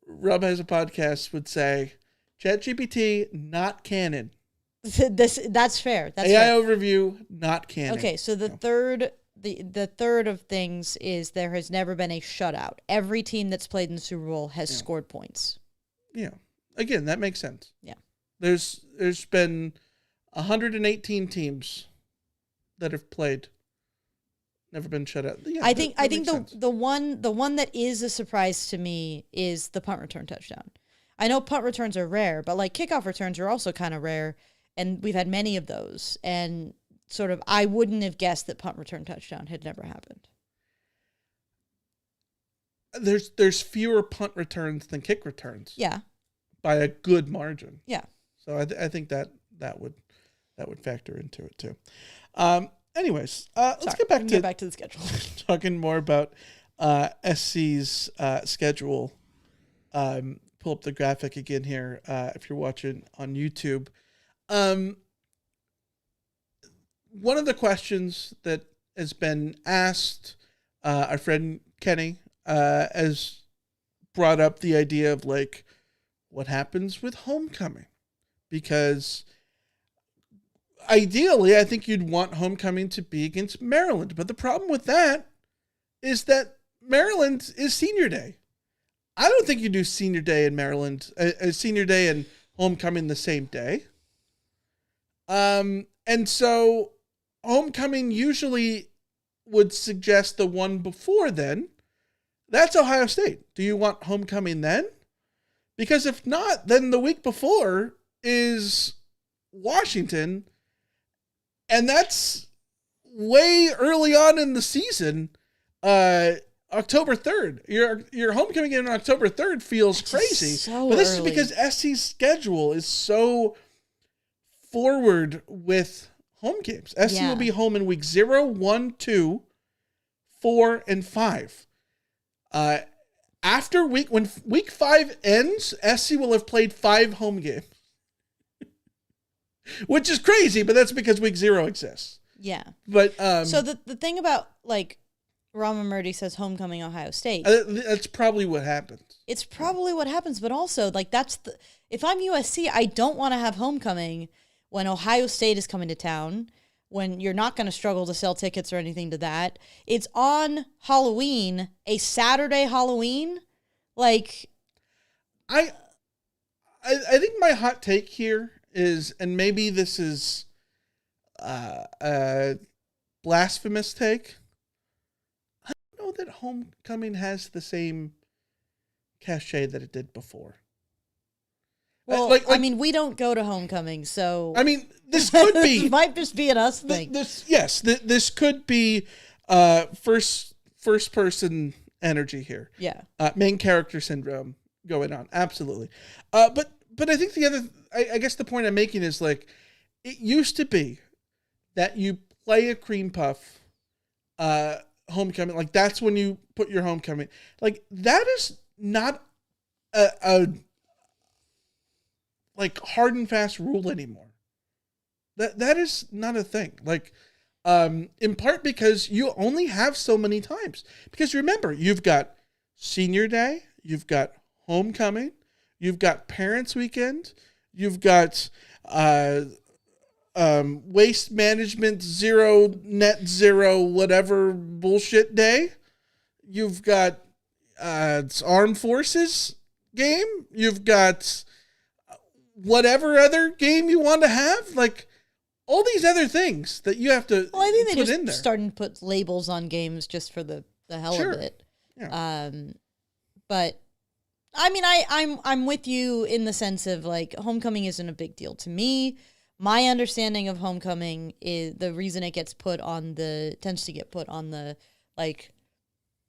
Rob Has a Podcast would say, ChatGPT, not canon. That's fair. That's AI fair. overview, not canon. Okay, so the third of things is there has never been a shutout. Every team that's played in the Super Bowl has scored points. Yeah. Again, that makes sense. Yeah. There's been 118 teams that have played, never been shut out. Yeah, I think the one that is a surprise to me is the punt return touchdown. I know punt returns are rare, but like kickoff returns are also kind of rare, and we've had many of those. And sort of, I wouldn't have guessed that punt return touchdown had never happened. There's fewer punt returns than kick returns. Yeah. By a good margin. Yeah. So I think that would factor into it too. Anyways, let's get back to the schedule. Talking more about SC's schedule. Pull up the graphic again here if you're watching on YouTube. One of the questions that has been asked, our friend Kenny has brought up the idea of like, what happens with homecoming? Because ideally, I think you'd want homecoming to be against Maryland. But the problem with that is that Maryland is senior day. I don't think you do senior day in Maryland, senior day and homecoming the same day. And so homecoming usually would suggest the one before then. That's Ohio State. Do you want homecoming then? Because if not, then the week before is Washington, and that's way early on in the season. October 3rd. Your homecoming game on October 3rd feels crazy. So but this early. is because SC's schedule is so forward with home games. SC will be home in week 0, 1, 2, 4, and 5. After when week 5 ends, SC will have played 5 home games. Which is crazy, but that's because week 0 exists. Yeah. But so the thing about like Rama Murdy says homecoming Ohio State. That's probably what happens. It's probably what happens, but also like if I'm USC, I don't want to have homecoming when Ohio State is coming to town, when you're not going to struggle to sell tickets or anything to that. It's on Halloween, a Saturday Halloween. Like, I think my hot take here is, and maybe this is a blasphemous take, I don't know that homecoming has the same cachet that it did before. Well, I mean, we don't go to homecoming, so... I mean, this could be... It might just be an us thing. This could be first person energy here. Yeah. Main character syndrome going on. Absolutely. But I think the other... I guess the point I'm making is, like, it used to be that you play a cream puff homecoming. Like, that's when you put your homecoming. Like, that is not a like hard and fast rule anymore. That is not a thing. Like, in part because you only have so many times. Because remember, you've got senior day, you've got homecoming, you've got parents' weekend, you've got waste management net zero whatever bullshit day. You've got armed forces game. You've got whatever other game you want to have. Like, all these other things that you have to Well, I think they put just in there. starting to put labels on games just for the hell Sure. of it. Yeah. But I mean, I'm with you in the sense of like homecoming isn't a big deal to me. My understanding of homecoming is the reason it tends to get put on the like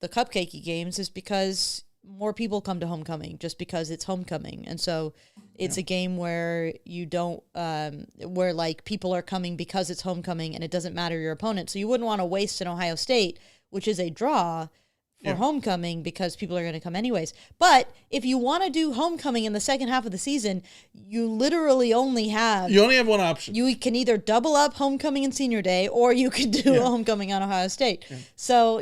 the cupcakey games is because more people come to homecoming just because it's homecoming. And so it's a game where you don't, where like people are coming because it's homecoming and it doesn't matter your opponent. So you wouldn't want to waste an Ohio State, which is a draw for homecoming, because people are going to come anyways. But if you want to do homecoming in the second half of the season, you literally only have one option. You can either double up homecoming and senior day, or you could do a homecoming on Ohio State. Yeah. So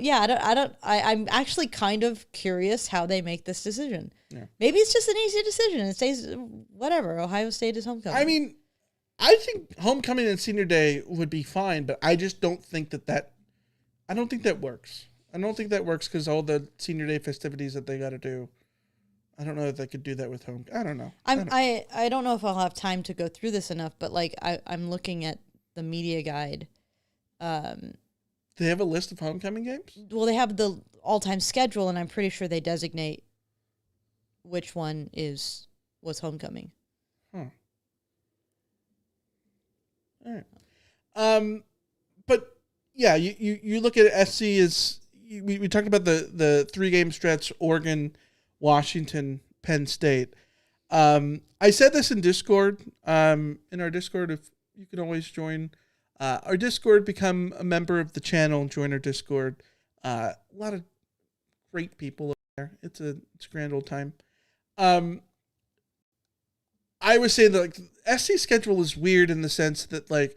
I'm actually kind of curious how they make this decision. Yeah. Maybe it's just an easy decision. It says whatever, Ohio State is homecoming. I mean, I think homecoming and senior day would be fine, but I just don't think that works. I don't think that works because all the senior day festivities that they got to do. I don't know if they could do that with home. I don't know. I don't know if I'll have time to go through this enough, but like I'm looking at the media guide. They have a list of homecoming games? Well, they have the all-time schedule, and I'm pretty sure they designate which one was homecoming. Huh. All right. But yeah, you look at SC as we talked about the 3-game stretch: Oregon, Washington, Penn State. I said this in Discord. In our Discord, if you can always join our Discord, become a member of the channel, and join our Discord. A lot of great people there. It's a grand old time. I would say that like, SC schedule is weird in the sense that like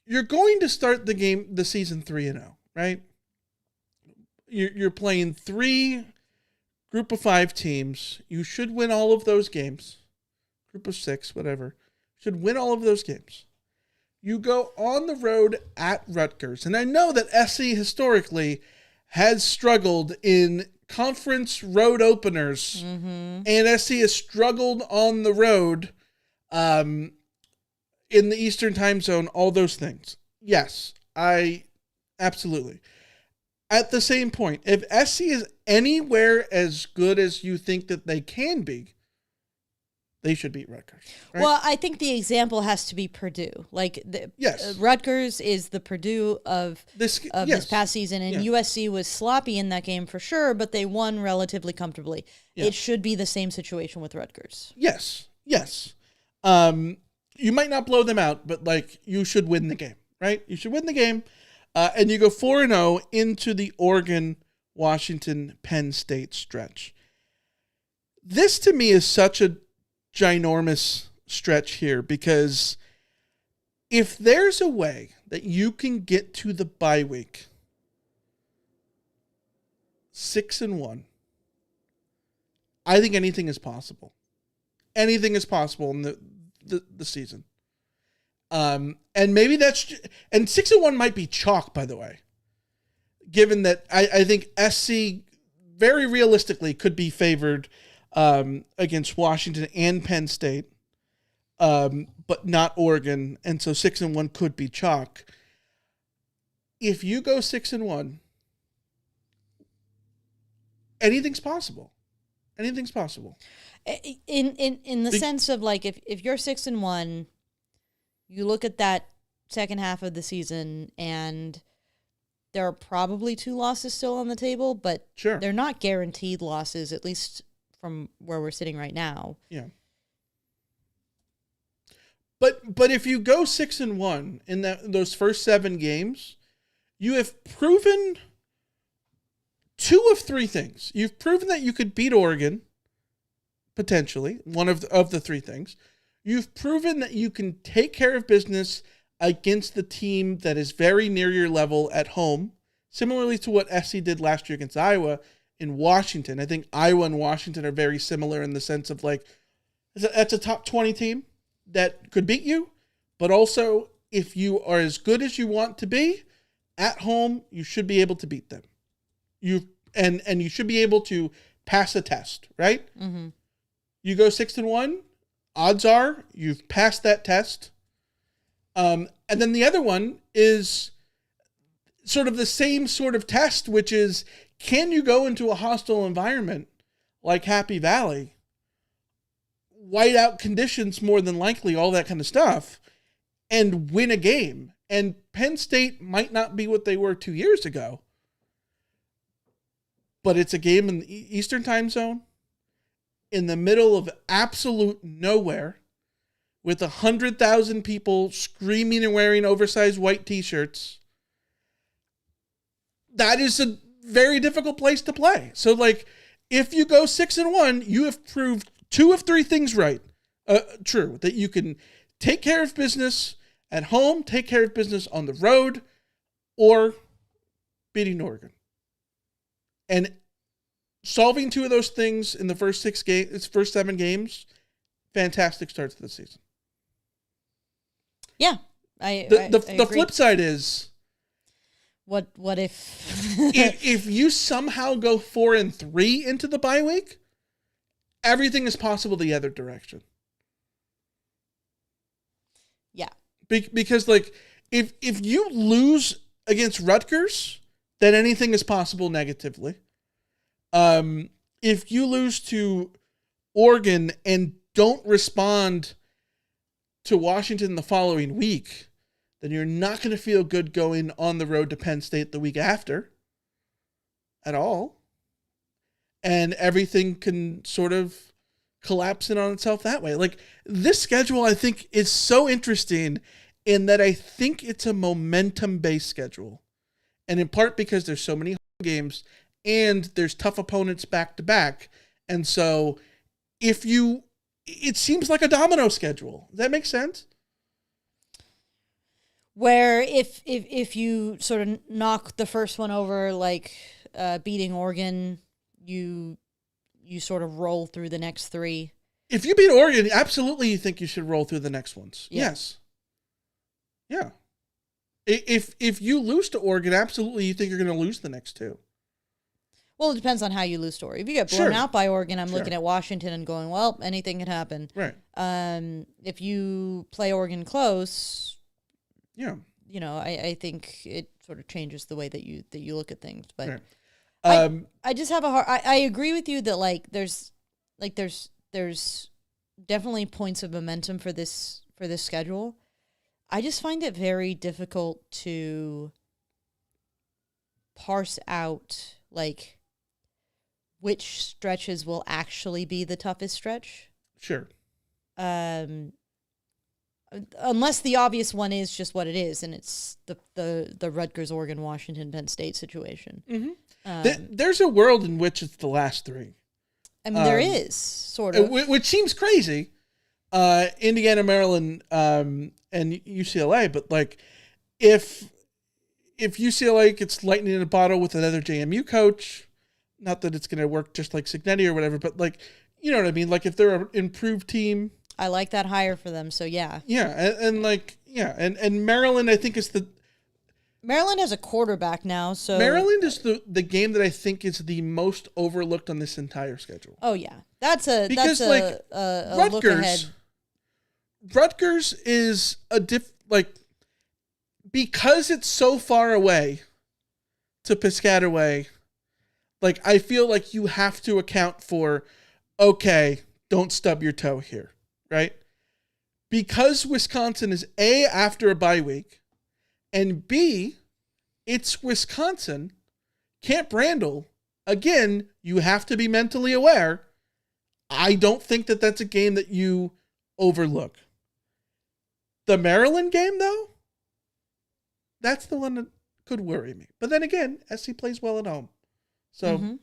you're going to start the season 3-0, right? You're playing 3 group of 5 teams. You should win all of those games. Group of 6, whatever. Should win all of those games. You go on the road at Rutgers. And I know that SC historically has struggled in conference road openers. Mm-hmm. And SC has struggled on the road in the Eastern time zone, all those things. Yes, absolutely. At the same point, if SC is anywhere as good as you think that they can be, they should beat Rutgers. Right? Well, I think the example has to be Purdue. Like, Rutgers is the Purdue of this past season, and USC was sloppy in that game for sure, but they won relatively comfortably. Yeah. It should be the same situation with Rutgers. Yes. You might not blow them out, but like you should win the game, right? You should win the game. And you go 4-0 into the Oregon, Washington, Penn State stretch. This to me is such a ginormous stretch here because if there's a way that you can get to the bye week 6-1, I think anything is possible. Anything is possible in the season. And maybe and 6-1 might be chalk, by the way, given that I think SC very realistically could be favored against Washington and Penn State, but not Oregon. And so 6-1 could be chalk. If you go 6-1, anything's possible. Anything's possible. In the sense of like, if you're 6-1, you look at that second half of the season, and there are probably 2 losses still on the table, but they're not guaranteed losses, at least from where we're sitting right now. Yeah. But if you go 6-1 in those first 7 games, you have proven 2 of 3 things. You've proven that you could beat Oregon, potentially, one of the 3 things. You've proven that you can take care of business against the team that is very near your level at home, similarly to what SC did last year against Iowa in Washington. I think Iowa and Washington are very similar in the sense of like, that's a top 20 team that could beat you, but also if you are as good as you want to be at home, you should be able to beat them. And you should be able to pass a test, right? Mm-hmm. You go 6-1. Odds are you've passed that test. And then the other one is sort of the same sort of test, which is, can you go into a hostile environment like Happy Valley, whiteout conditions more than likely, all that kind of stuff, and win a game? And Penn State might not be what they were 2 years ago, but it's a game in the Eastern time zone in the middle of absolute nowhere with 100,000 people screaming and wearing oversized white t-shirts. That is a very difficult place to play. So, like, if you go 6-1, you have proved 2 of 3 things right. True, that you can take care of business at home, take care of business on the road, or beating Oregon. And solving 2 of those things in the first 7 games, fantastic starts to the season. Yeah, the flip side is, what if if you somehow go 4-3 into the bye week, everything is possible the other direction. Yeah, because like if you lose against Rutgers, then anything is possible negatively. If you lose to Oregon and don't respond to Washington the following week, then you're not going to feel good going on the road to Penn State the week after at all. And everything can sort of collapse in on itself that way. Like, this schedule, I think, is so interesting in that I think it's a momentum-based schedule. And in part because there's so many home games and there's tough opponents back-to-back. And so it seems like a domino schedule. Does that make sense? Where if you sort of knock the first one over, like beating Oregon, you sort of roll through the next 3. If you beat Oregon, absolutely you think you should roll through the next ones. Yeah. Yes. Yeah. If you lose to Oregon, absolutely you think you're going to lose the next 2. Well, it depends on how you lose to Oregon. If you get blown out by Oregon, I'm looking at Washington and going, well, anything can happen. Right. If you play Oregon close, yeah, I think it sort of changes the way that you look at things. But right. I just have a hard. I agree with you that there's definitely points of momentum for this schedule. I just find it very difficult to parse out which stretches will actually be the toughest stretch. Sure. Unless the obvious one is just what it is, and it's the Rutgers, Oregon, Washington, Penn State situation. Mm-hmm. There's a world in which it's the last 3. I mean, there is, sort of. Which seems crazy. Indiana, Maryland, and UCLA, but if UCLA gets lightning in a bottle with another JMU coach, not that it's going to work just like Cignetti or whatever, but you know what I mean? If they're an improved team. I like that hire for them, so yeah. Yeah, and Maryland, I think, is Maryland has a quarterback now, so... Maryland is the game that I think is the most overlooked on this entire schedule. Oh, yeah. That's a Rutgers, look ahead. Rutgers is because it's so far away to Piscataway, I feel like you have to account for, okay, don't stub your toe here, right? Because Wisconsin is A, after a bye week, and B, it's Wisconsin, Camp Randall. Again, you have to be mentally aware. I don't think that that's a game that you overlook. The Maryland game, though, that's the one that could worry me. But then again, SC plays well at home. So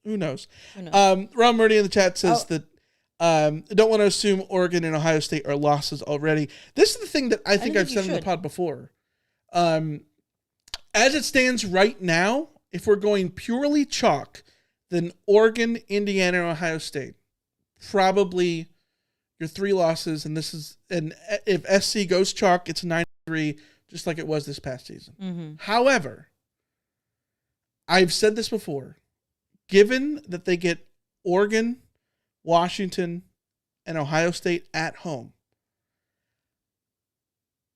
who knows? Ron Murdy in the chat says that I don't want to assume Oregon and Ohio State are losses already. This is the thing that I think I've said in the pod before. As it stands right now, if we're going purely chalk, then Oregon, Indiana, and Ohio State, probably your 3 losses. And if SC goes chalk, it's 9-3, just like it was this past season. Mm-hmm. However, I've said this before, given that they get Oregon, Washington, and Ohio State at home,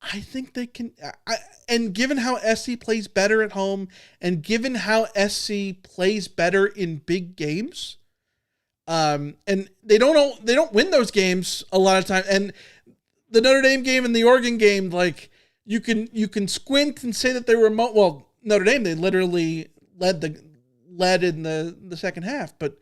I think they can, and given how SC plays better at home, and given how SC plays better in big games, and they don't win those games a lot of time. And the Notre Dame game and the Oregon game, you can squint and say that they were Notre Dame, they literally led led in the second half, but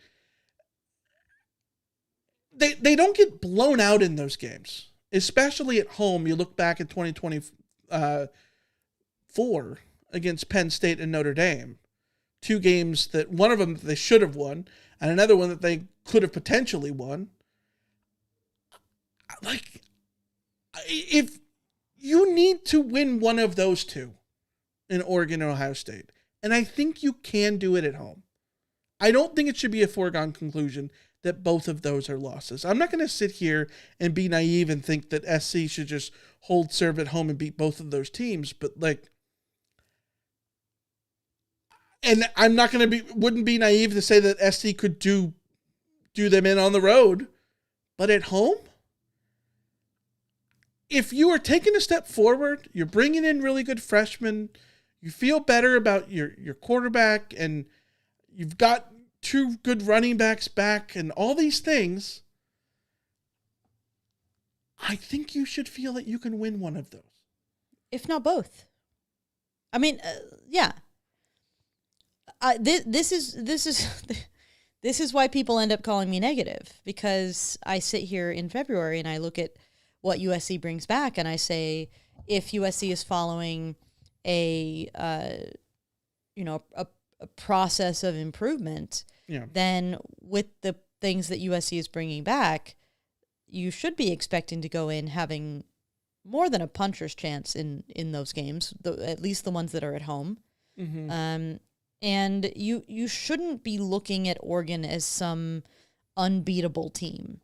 they don't get blown out in those games, especially at home. You look back at 2024 against Penn State and Notre Dame, 2 games that one of them they should have won, and another one that they could have potentially won. Like, if you need to win one of those 2 in Oregon and Ohio State, and I think you can do it at home. I don't think it should be a foregone conclusion that both of those are losses. I'm not going to sit here and be naive and think that SC should just hold serve at home and beat both of those teams, but like, and I'm not going to wouldn't be naive to say that SC could do them in on the road, but at home, if you are taking a step forward, you're bringing in really good freshmen, you feel better about your quarterback, and you've got 2 good running backs back and all these things, I think you should feel that you can win one of those. If not both. I mean, yeah. This is why people end up calling me negative, because I sit here in February and I look at what USC brings back and I say, if USC is following a process of improvement, then with the things that USC is bringing back, you should be expecting to go in having more than a puncher's chance in those games, at least the ones that are at home. Mm-hmm. And you shouldn't be looking at Oregon as some unbeatable team,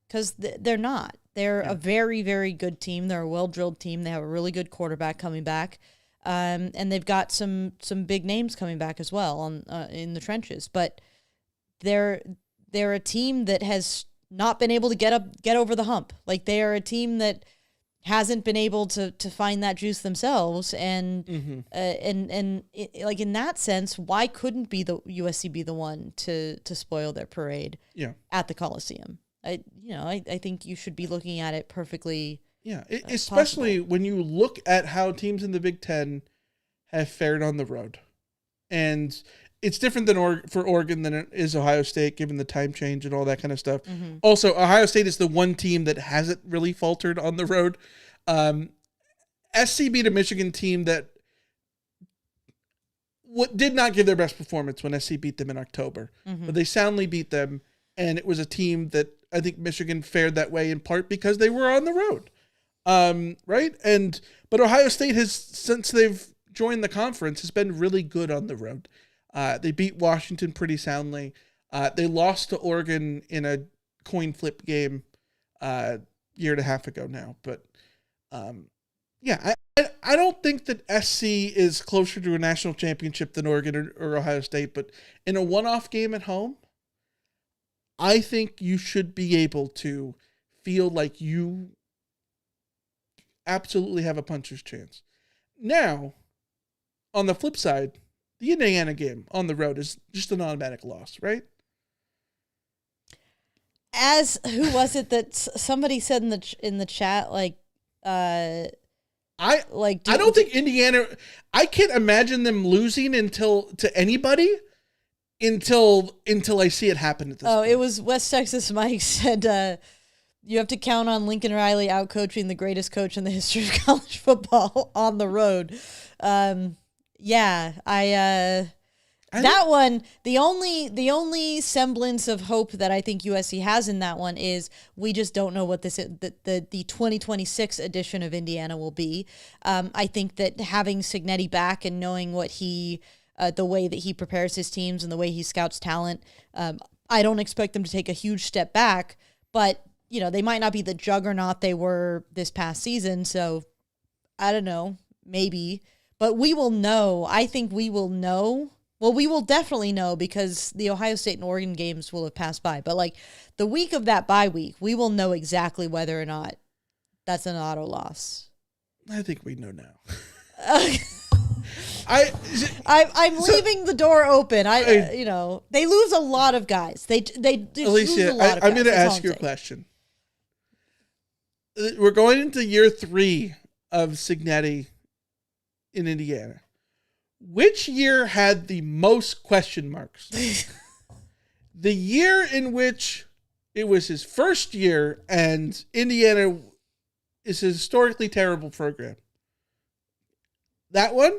because they're not. They're a very, very good team. They're a well-drilled team. They have a really good quarterback coming back. And they've got some big names coming back as well in the trenches. But they're a team that has not been able to get over the hump. Like, they are a team that hasn't been able to find that juice themselves. And like, in that sense, why couldn't USC be the one to spoil their parade at the Coliseum? I think you should be looking at it perfectly. Yeah, especially when you look at how teams in the Big Ten have fared on the road. And it's different for Oregon than it is Ohio State, given the time change and all that kind of stuff. Mm-hmm. Also, Ohio State is the one team that hasn't really faltered on the road. SC beat a Michigan team that did not give their best performance when SC beat them in October. Mm-hmm. But they soundly beat them, and it was a team that I think Michigan fared that way in part because they were on the road. Right? But Ohio State has, since they've joined the conference, has been really good on the road. They beat Washington pretty soundly. They lost to Oregon in a coin flip game year and a half ago now. But I don't think that SC is closer to a national championship than Oregon or Ohio State. But in a one-off game at home, I think you should be able to feel like you absolutely have a puncher's chance. Now, on the flip side, the Indiana game on the road is just an automatic loss, right? Who was it that somebody said in the chat, like, I don't think Indiana. I can't imagine them losing to anybody until I see it happen at this point. It was West Texas Mike said, you have to count on Lincoln Riley outcoaching the greatest coach in the history of college football on the road. That one, the only semblance of hope that I think USC has in that one is we just don't know what the 2026 edition of Indiana will be. I think that having Cignetti back and knowing what the way that he prepares his teams and the way he scouts talent, I don't expect them to take a huge step back, but they might not be the juggernaut they were this past season. So I don't know, maybe, but we will know. I think we will know. Well, we will definitely know because the Ohio State and Oregon games will have passed by. But like the week of that bye week, we will know exactly whether or not that's an auto loss. I think we know now. I'm leaving the door open. They lose a lot of guys. They lose a lot of guys. I'm going to ask you a question. We're going into year 3 of Cignetti in Indiana. Which year had the most question marks? The year in which it was his first year and Indiana is a historically terrible program. That one?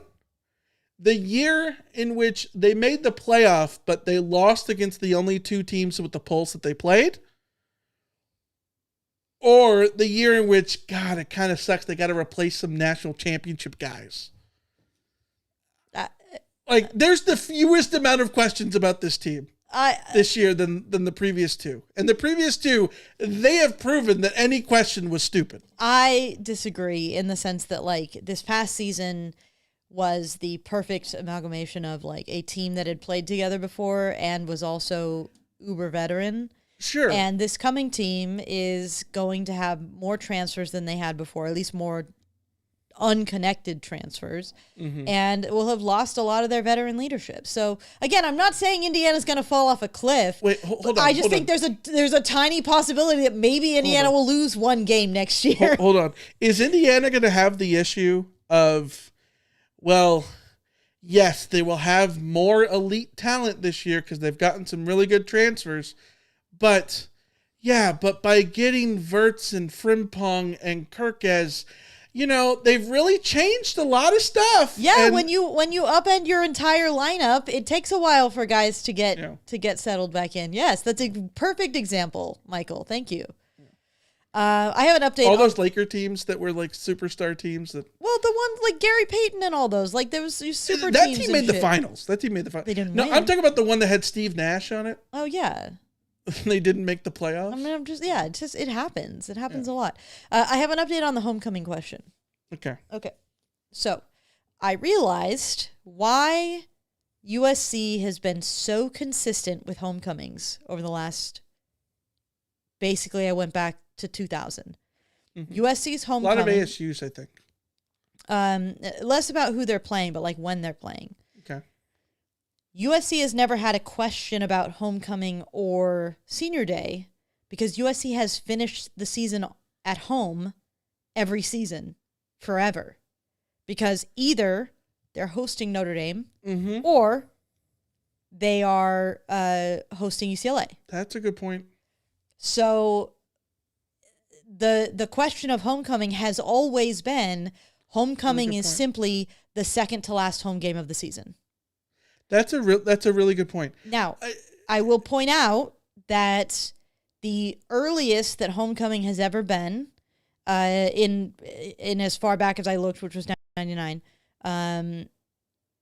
The year in which they made the playoff, but they lost against the only two teams with the pulse that they played? Or the year in which, God, it kind of sucks, they got to replace some national championship guys? Like, there's the fewest amount of questions about this team this year than the previous two. And the previous two, they have proven that any question was stupid. I disagree in the sense that, like, this past season was the perfect amalgamation of, like, a team that had played together before and was also uber veteran. Sure. And this coming team is going to have more transfers than they had before, at least more unconnected transfers, and will have lost a lot of their veteran leadership. So again, I'm not saying Indiana's going to fall off a cliff. Wait, hold on. I just think there's a tiny possibility that maybe Indiana will lose one game next year. Hold on. Is Indiana going to have the issue of, well, yes, they will have more elite talent this year because they've gotten some really good transfers, but by getting Wirtz and Frimpong and Kirkes, they've really changed a lot of stuff. Yeah, and when you upend your entire lineup, it takes a while for guys to get settled back in. Yes, that's a perfect example, Michael. Thank you. I have an update. All those Laker teams that were like superstar teams the ones like Gary Payton and all those, like there was super that teams. That team made the finals. They didn't win. I'm talking about the one that had Steve Nash on it. Oh yeah. They didn't make the playoffs. I mean, it happens. It happens a lot. I have an update on the homecoming question. Okay. So I realized why USC has been so consistent with homecomings over the last, basically I went back to 2000. USC's homecoming. A lot of ASUs, I think. Less about who they're playing, but like when they're playing. Okay. USC has never had a question about homecoming or senior day because USC has finished the season at home every season forever. Because either they're hosting Notre Dame or they are hosting UCLA. That's a good point. So the question of homecoming has always been homecoming is simply the second to last home game of the season. That's a really good point. Now, I will point out that the earliest that homecoming has ever been, in as far back as I looked, which was 1999,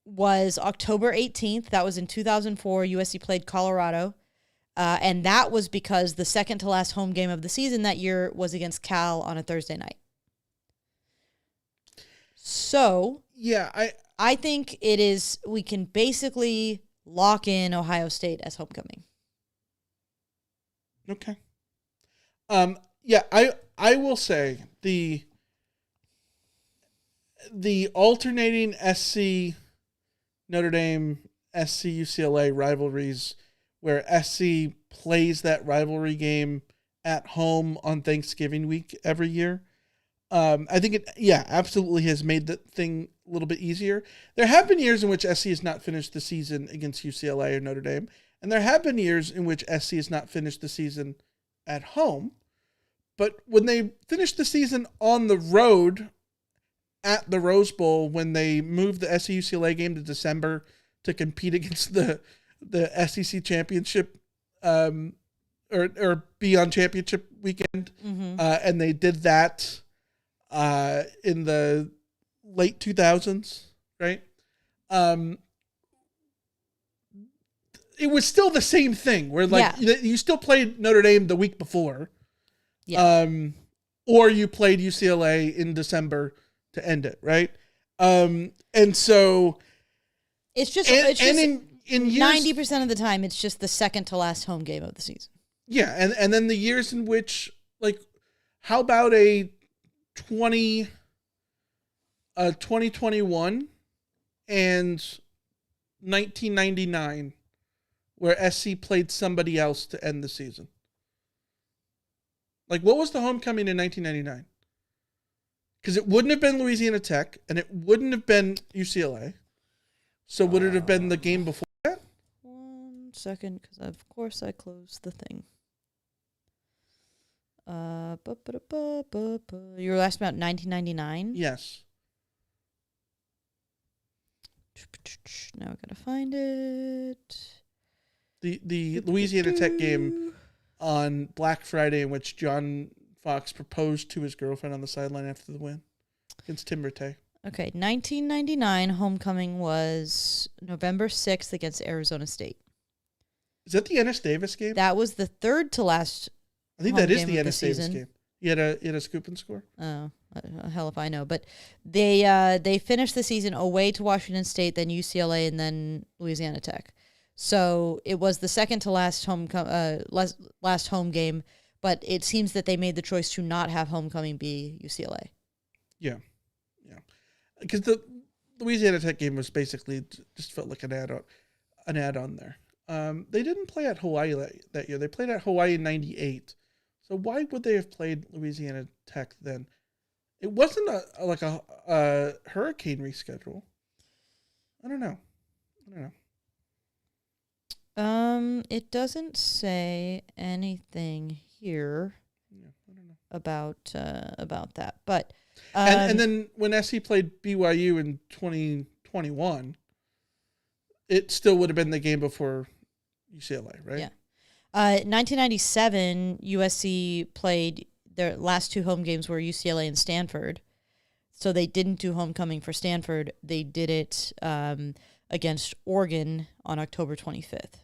was October 18th. That was in 2004. USC played Colorado, and that was because the second to last home game of the season that year was against Cal on a Thursday night. So yeah, I think it is, we can basically lock in Ohio State as homecoming. Okay. Yeah, I will say the alternating SC Notre Dame, SC UCLA rivalries where SC plays that rivalry game at home on Thanksgiving week every year. I think it, absolutely has made the thing a little bit easier. There have been years in which SC has not finished the season against UCLA or Notre Dame, and there have been years in which SC has not finished the season at home. But when they finished the season on the road at the Rose Bowl, when they moved the SC UCLA game to December to compete against the SEC championship, or be on championship weekend, and they did that in the late 2000s, right? It was still the same thing where you still played Notre Dame the week before, or you played UCLA in December to end it, right? And so it's just in 90% of the time it's just the second to last home game of the season. Yeah, and then the years in which, like, how about a 2021 and 1999 where SC played somebody else to end the season? Like, what was the homecoming in 1999? Because it wouldn't have been Louisiana Tech, and it wouldn't have been UCLA. So would it have been the game before that? 1 second, because of course I closed the thing. You were asking about 1999? Yes. Now I gotta find it. The Louisiana Tech game on Black Friday, in which John Fox proposed to his girlfriend on the sideline after the win against Tim Rattay. Okay, 1999 homecoming was November 6th against Arizona State. Is that the Ennis Davis game? That was the third to last. I think that is the Ennis Davis game. You had a scoop and score. Oh, hell if I know. But they finished the season away to Washington State, then UCLA, and then Louisiana Tech. So it was the second to last home game. But it seems that they made the choice to not have homecoming be UCLA. Yeah. Because the Louisiana Tech game was basically just felt like an add-on there. They didn't play at Hawaii that year. They played at Hawaii in '98. So why would they have played Louisiana Tech then? It wasn't a hurricane reschedule. I don't know. It doesn't say anything here about that, but and then when SC played BYU in 2021, it still would have been the game before UCLA, right? Yeah. 1997, USC played their last two home games were UCLA and Stanford, so they didn't do homecoming for Stanford. They did it against Oregon on October 25th.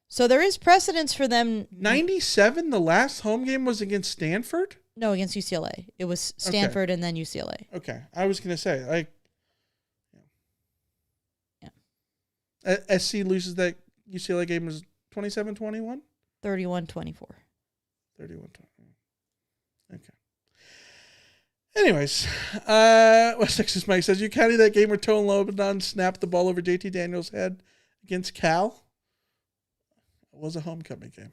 So there is precedence for them. 97, the last home game was against Stanford? No, against UCLA. It was Stanford and then UCLA. Okay. I was going to say, yeah. SC loses that UCLA game was 27-21? 31-24. 31-20. Okay. Anyways, West Texas Mike says, you counting that game where Tone Lobodon snapped the ball over JT Daniels' head against Cal? It was a homecoming game.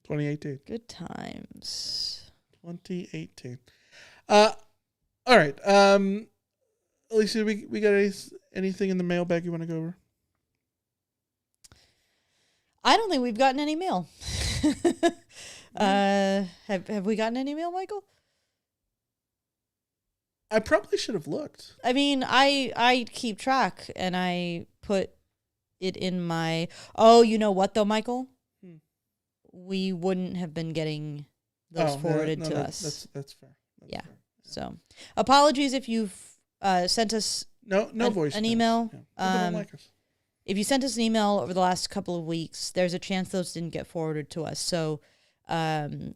2018. Good times. 2018. All right. Alicia, we got anything in the mailbag you want to go over? I don't think we've gotten any mail. Have we gotten any mail, Michael? I probably should have looked. I mean, I keep track, and I put it in my... Oh, you know what, though, Michael? We wouldn't have been getting those forwarded to us. That's fair. That's fair. So, apologies if you've sent us an email. Yeah. Don't like us. If you sent us an email over the last couple of weeks, there's a chance those didn't get forwarded to us. So, for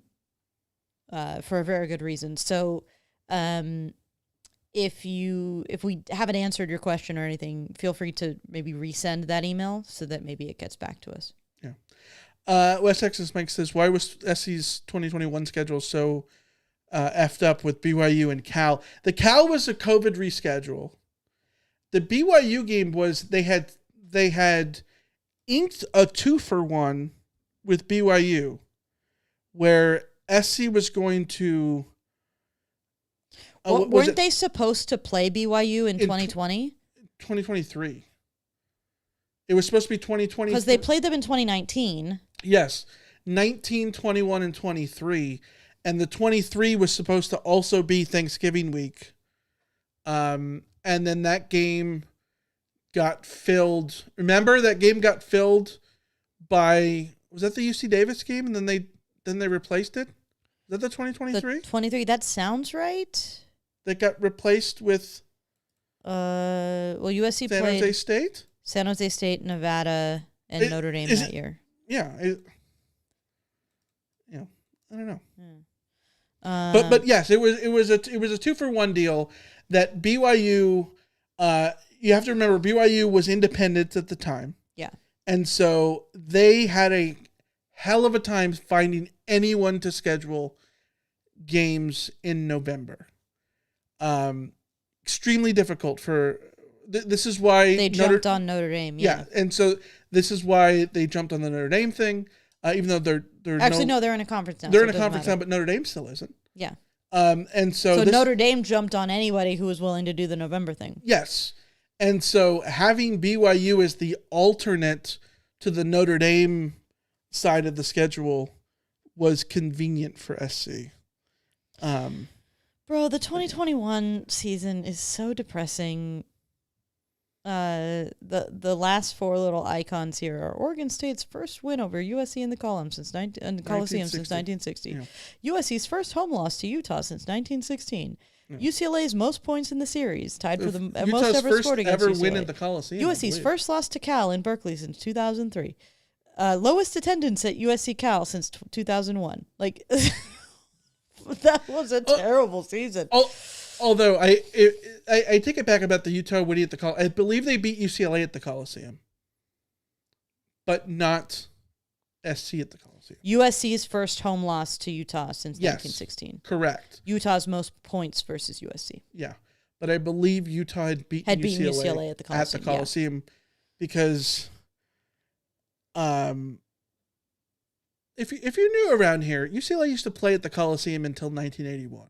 a very good reason. So, if we haven't answered your question or anything, feel free to maybe resend that email so that maybe it gets back to us. Yeah. West Texas Mike says, why was SC's 2021 schedule so effed up with BYU and Cal? The Cal was a COVID reschedule. The BYU game was they had inked a 2-for-1 with BYU where SC was going to... weren't they supposed to play BYU in 2020? 2023. It was supposed to be 2020. Because they played them in 2019. Yes. 19, 21, and 23. And the 23 was supposed to also be Thanksgiving week. And then that game got filled. Remember, that game got filled by... Was that the UC Davis game? And then they replaced it? Is that the 2023? 23. That sounds right. That got replaced with... USC San played... Jose State? San Jose State, Nevada, and Notre Dame that year. Yeah. I don't know. But yes, it was a 2-for-1 deal that BYU, you have to remember BYU was independent at the time. Yeah. And so they had a hell of a time finding anyone to schedule games in November. Extremely difficult for... This is why they jumped on Notre Dame. Yeah, and so this is why they jumped on the Notre Dame thing, even though they're they're in a conference now. They're in a conference now, but Notre Dame still isn't. Yeah. And so Notre Dame jumped on anybody who was willing to do the November thing. Yes. And so having BYU as the alternate to the Notre Dame side of the schedule was convenient for SC. Bro, the 2021 season is so depressing. The last four little icons here are Oregon State's first win over USC in the Coliseum since 1960. Yeah. USC's first home loss to Utah since 1916. Yeah. UCLA's most points in the series, tied for the most ever scored against UCLA. Win at the Coliseum. USC's first loss to Cal in Berkeley since 2003. Lowest attendance at USC Cal since 2001. Like, that was a terrible season. Although I take it back about the Utah winning at the Coliseum. I believe they beat UCLA at the Coliseum, but not SC at the Coliseum. USC's first home loss to Utah since 1916. Correct. Utah's most points versus USC. Yeah, but I believe Utah had beaten UCLA at the Coliseum. Because, if you're new around here, UCLA used to play at the Coliseum until 1981.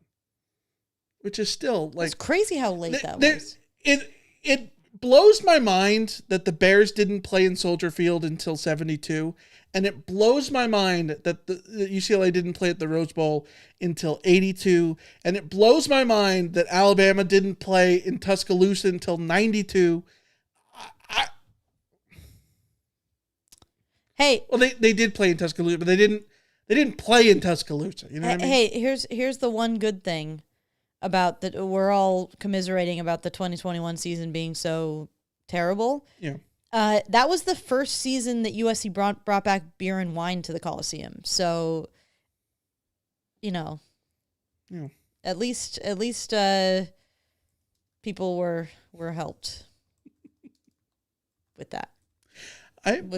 Which is still like... It's crazy how late that was. It blows my mind that the Bears didn't play in Soldier Field until 72. And it blows my mind that the UCLA didn't play at the Rose Bowl until 82. And it blows my mind that Alabama didn't play in Tuscaloosa until 92. Well, they did play in Tuscaloosa, but they didn't play in Tuscaloosa. You know what I mean? Hey, here's the one good thing about that. We're all commiserating about the 2021 season being so terrible. Yeah. That was the first season that USC brought back beer and wine to the Coliseum. So, yeah. At least people were helped with that. I'm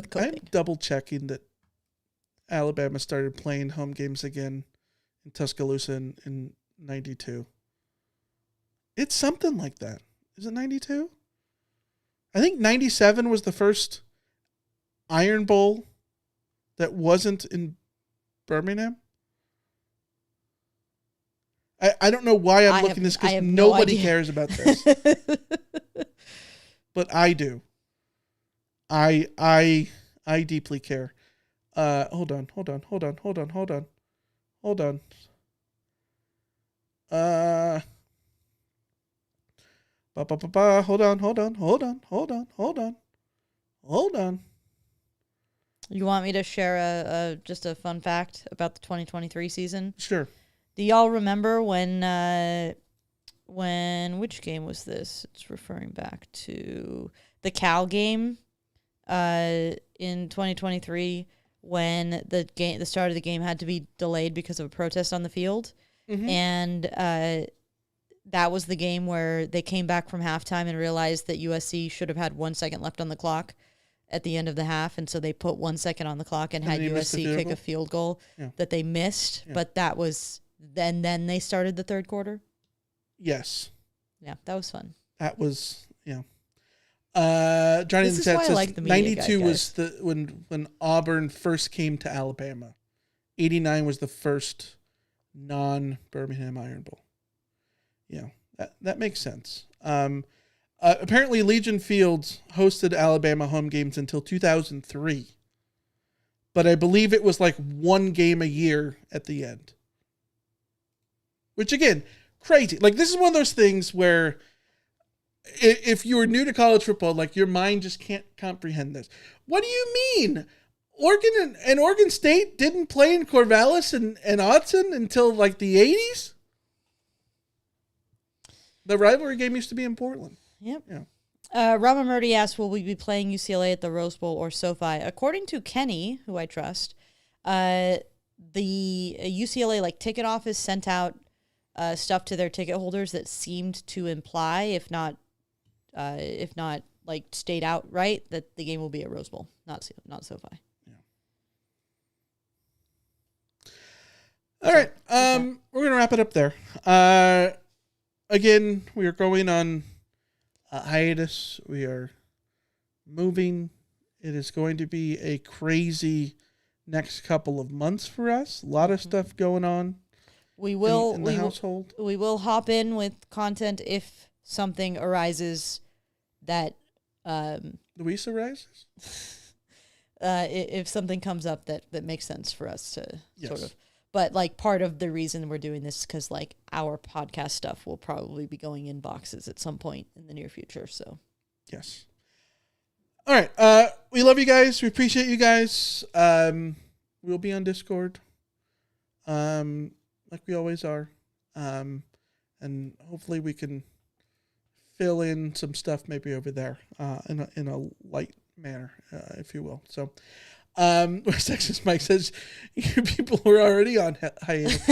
double checking that Alabama started playing home games again in Tuscaloosa in 92. It's something like that. Is it 92? I think 97 was the first Iron Bowl that wasn't in Birmingham. I don't know why I'm looking this because nobody cares about this. But I do. I deeply care. Hold on. Hold on. You want me to share just a fun fact about the 2023 season? Sure. Do y'all remember when which game was this? It's referring back to the Cal game in 2023 when the start of the game had to be delayed because of a protest on the field. Mm-hmm. And that was the game where they came back from halftime and realized that USC should have had 1 second left on the clock at the end of the half. And so they put 1 second on the clock and had USC kick a field goal that they missed. Yeah. But that was, then they started the third quarter. Yes. Yeah, that was fun. That was, Johnny in the chat says like 92 was when Auburn first came to Alabama. 89 was the first non-Birmingham Iron Bowl. Yeah, that makes sense. Apparently, Legion Field hosted Alabama home games until 2003. But I believe it was like one game a year at the end. Which, again, crazy. Like, this is one of those things where if you were new to college football, like, your mind just can't comprehend this. What do you mean? Oregon and Oregon State didn't play in Corvallis and Autzen until, like, the 80s? The rivalry game used to be in Portland. Yep. Yeah. Rama Murdy asked, will we be playing UCLA at the Rose Bowl or SoFi? According to Kenny, who I trust, the UCLA ticket office sent out stuff to their ticket holders that seemed to imply, if not stayed outright, that the game will be at Rose Bowl, not SoFi. Yeah. All right. We're gonna wrap it up there. Again, we are going on a hiatus. We are moving. It is going to be a crazy next couple of months for us. A lot of stuff going on. We will in the household. We will hop in with content if something arises that Luis arises. If something comes up that makes sense for us to sort of. But like part of the reason we're doing this is because like our podcast stuff will probably be going in boxes at some point in the near future. So yes. All right. We love you guys. We appreciate you guys. We'll be on Discord. Like we always are. And hopefully we can fill in some stuff maybe over there, in a light manner, if you will. So, where Sexist Mike says, you people were already on hiatus.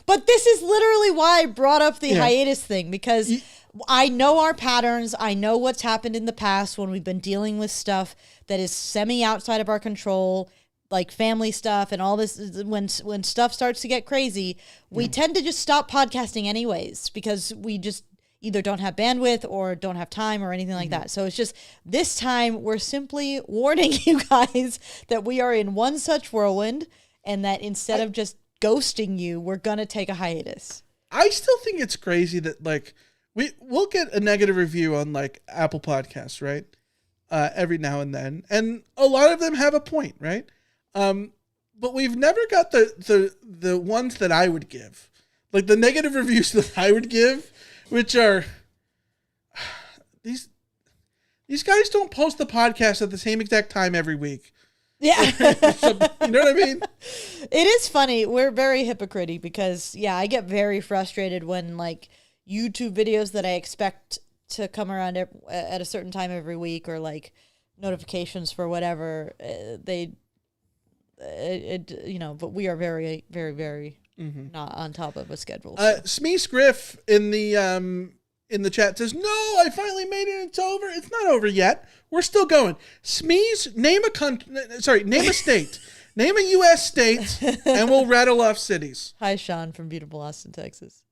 But this is literally why I brought up the hiatus thing, because I know our patterns. I know what's happened in the past when we've been dealing with stuff that is semi outside of our control, like family stuff and all this. When stuff starts to get crazy, we tend to just stop podcasting anyways, because we just either don't have bandwidth or don't have time or anything like that. So it's just this time we're simply warning you guys that we are in one such whirlwind, and that instead of just ghosting you, we're going to take a hiatus. I still think it's crazy that like we'll get a negative review on like Apple Podcasts, right? Every now and then. And a lot of them have a point, right? But we've never got the ones that I would give. Like the negative reviews that I would give, which are these guys don't post the podcast at the same exact time every week. Yeah. So, you know what I mean? It is funny. We're very hypocritical because, I get very frustrated when, like, YouTube videos that I expect to come around at a certain time every week, or, like, notifications for whatever, but we are very, very, very not on top of a schedule. So. Smeese Griff in the chat says, "No, I finally made it. It's over. It's not over yet. We're still going." Smeese, name a state, name a U.S. state, and we'll rattle off cities. Hi, Sean from beautiful Austin, Texas.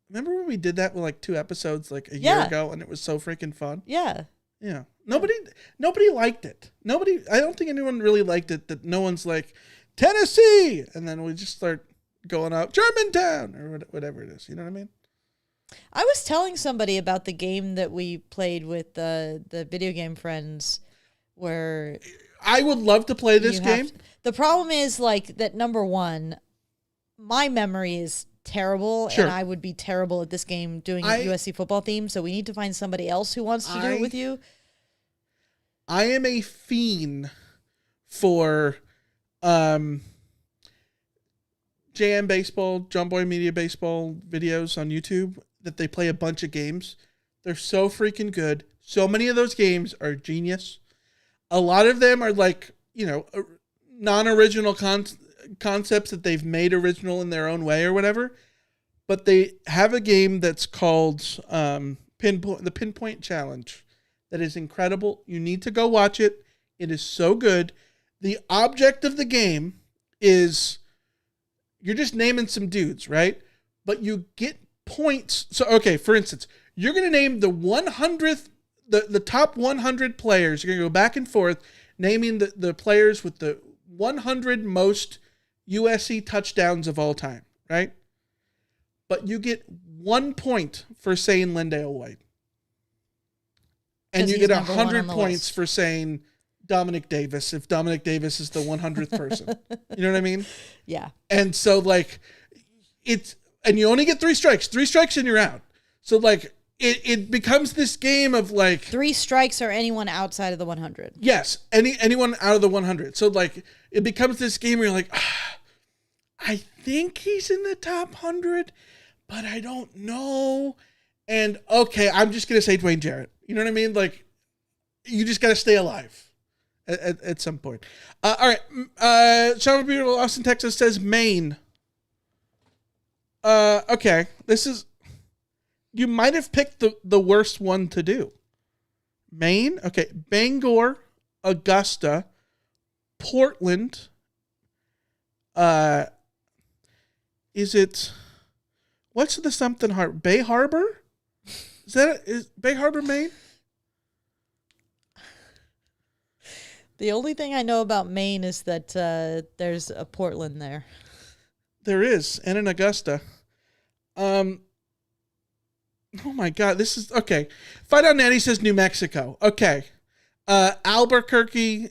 Remember when we did that with like 2 episodes like a year ago, and it was so freaking fun? Yeah. Yeah. Nobody liked it. I don't think anyone really liked it. That no one's like Tennessee, and then we just start going out Germantown or whatever it is. You know what I mean? I was telling somebody about the game that we played with the video game friends, where I would love to play this game. The problem is like that. Number one, my memory is terrible, sure. and I would be terrible at this game doing a USC football theme. So we need to find somebody else who wants to do it with you. I am a fiend for JM Baseball, John Boy Media Baseball videos on YouTube that they play a bunch of games. They're so freaking good. So many of those games are genius. A lot of them are like, non-original concepts that they've made original in their own way or whatever. But they have a game that's called the Pinpoint Challenge that is incredible. You need to go watch it. It is so good. The object of the game is you're just naming some dudes, right? But you get points. So, okay, for instance, you're going to name the 100th, the top 100 players. You're going to go back and forth naming the players with the 100 most USC touchdowns of all time, right? But you get 1 point for saying Lendale White. And you get 100 points for saying Dominic Davis, if Dominic Davis is the 100th person. You know what I mean? Yeah. And so, like, and you only get 3 strikes. 3 strikes and you're out. So, like, it becomes this game of, like... 3 strikes or anyone outside of the 100. Yes. Anyone out of the 100. So, like, it becomes this game where you're like, I think he's in the top 100, but I don't know. And, okay, I'm just going to say Dwayne Jarrett. You know what I mean? Like, you just got to stay alive at some point. All right. Sean Beautiful, Austin, Texas says Maine. Okay. This is... You might have picked the worst one to do. Maine? Okay. Bangor, Augusta, Portland. Is it... What's the something harbor? Bay Harbor? Is Bay Harbor, Maine? The only thing I know about Maine is that there's a Portland there. There is, and in Augusta. Oh my God, this is okay. Fight on Natty says New Mexico. Okay, Albuquerque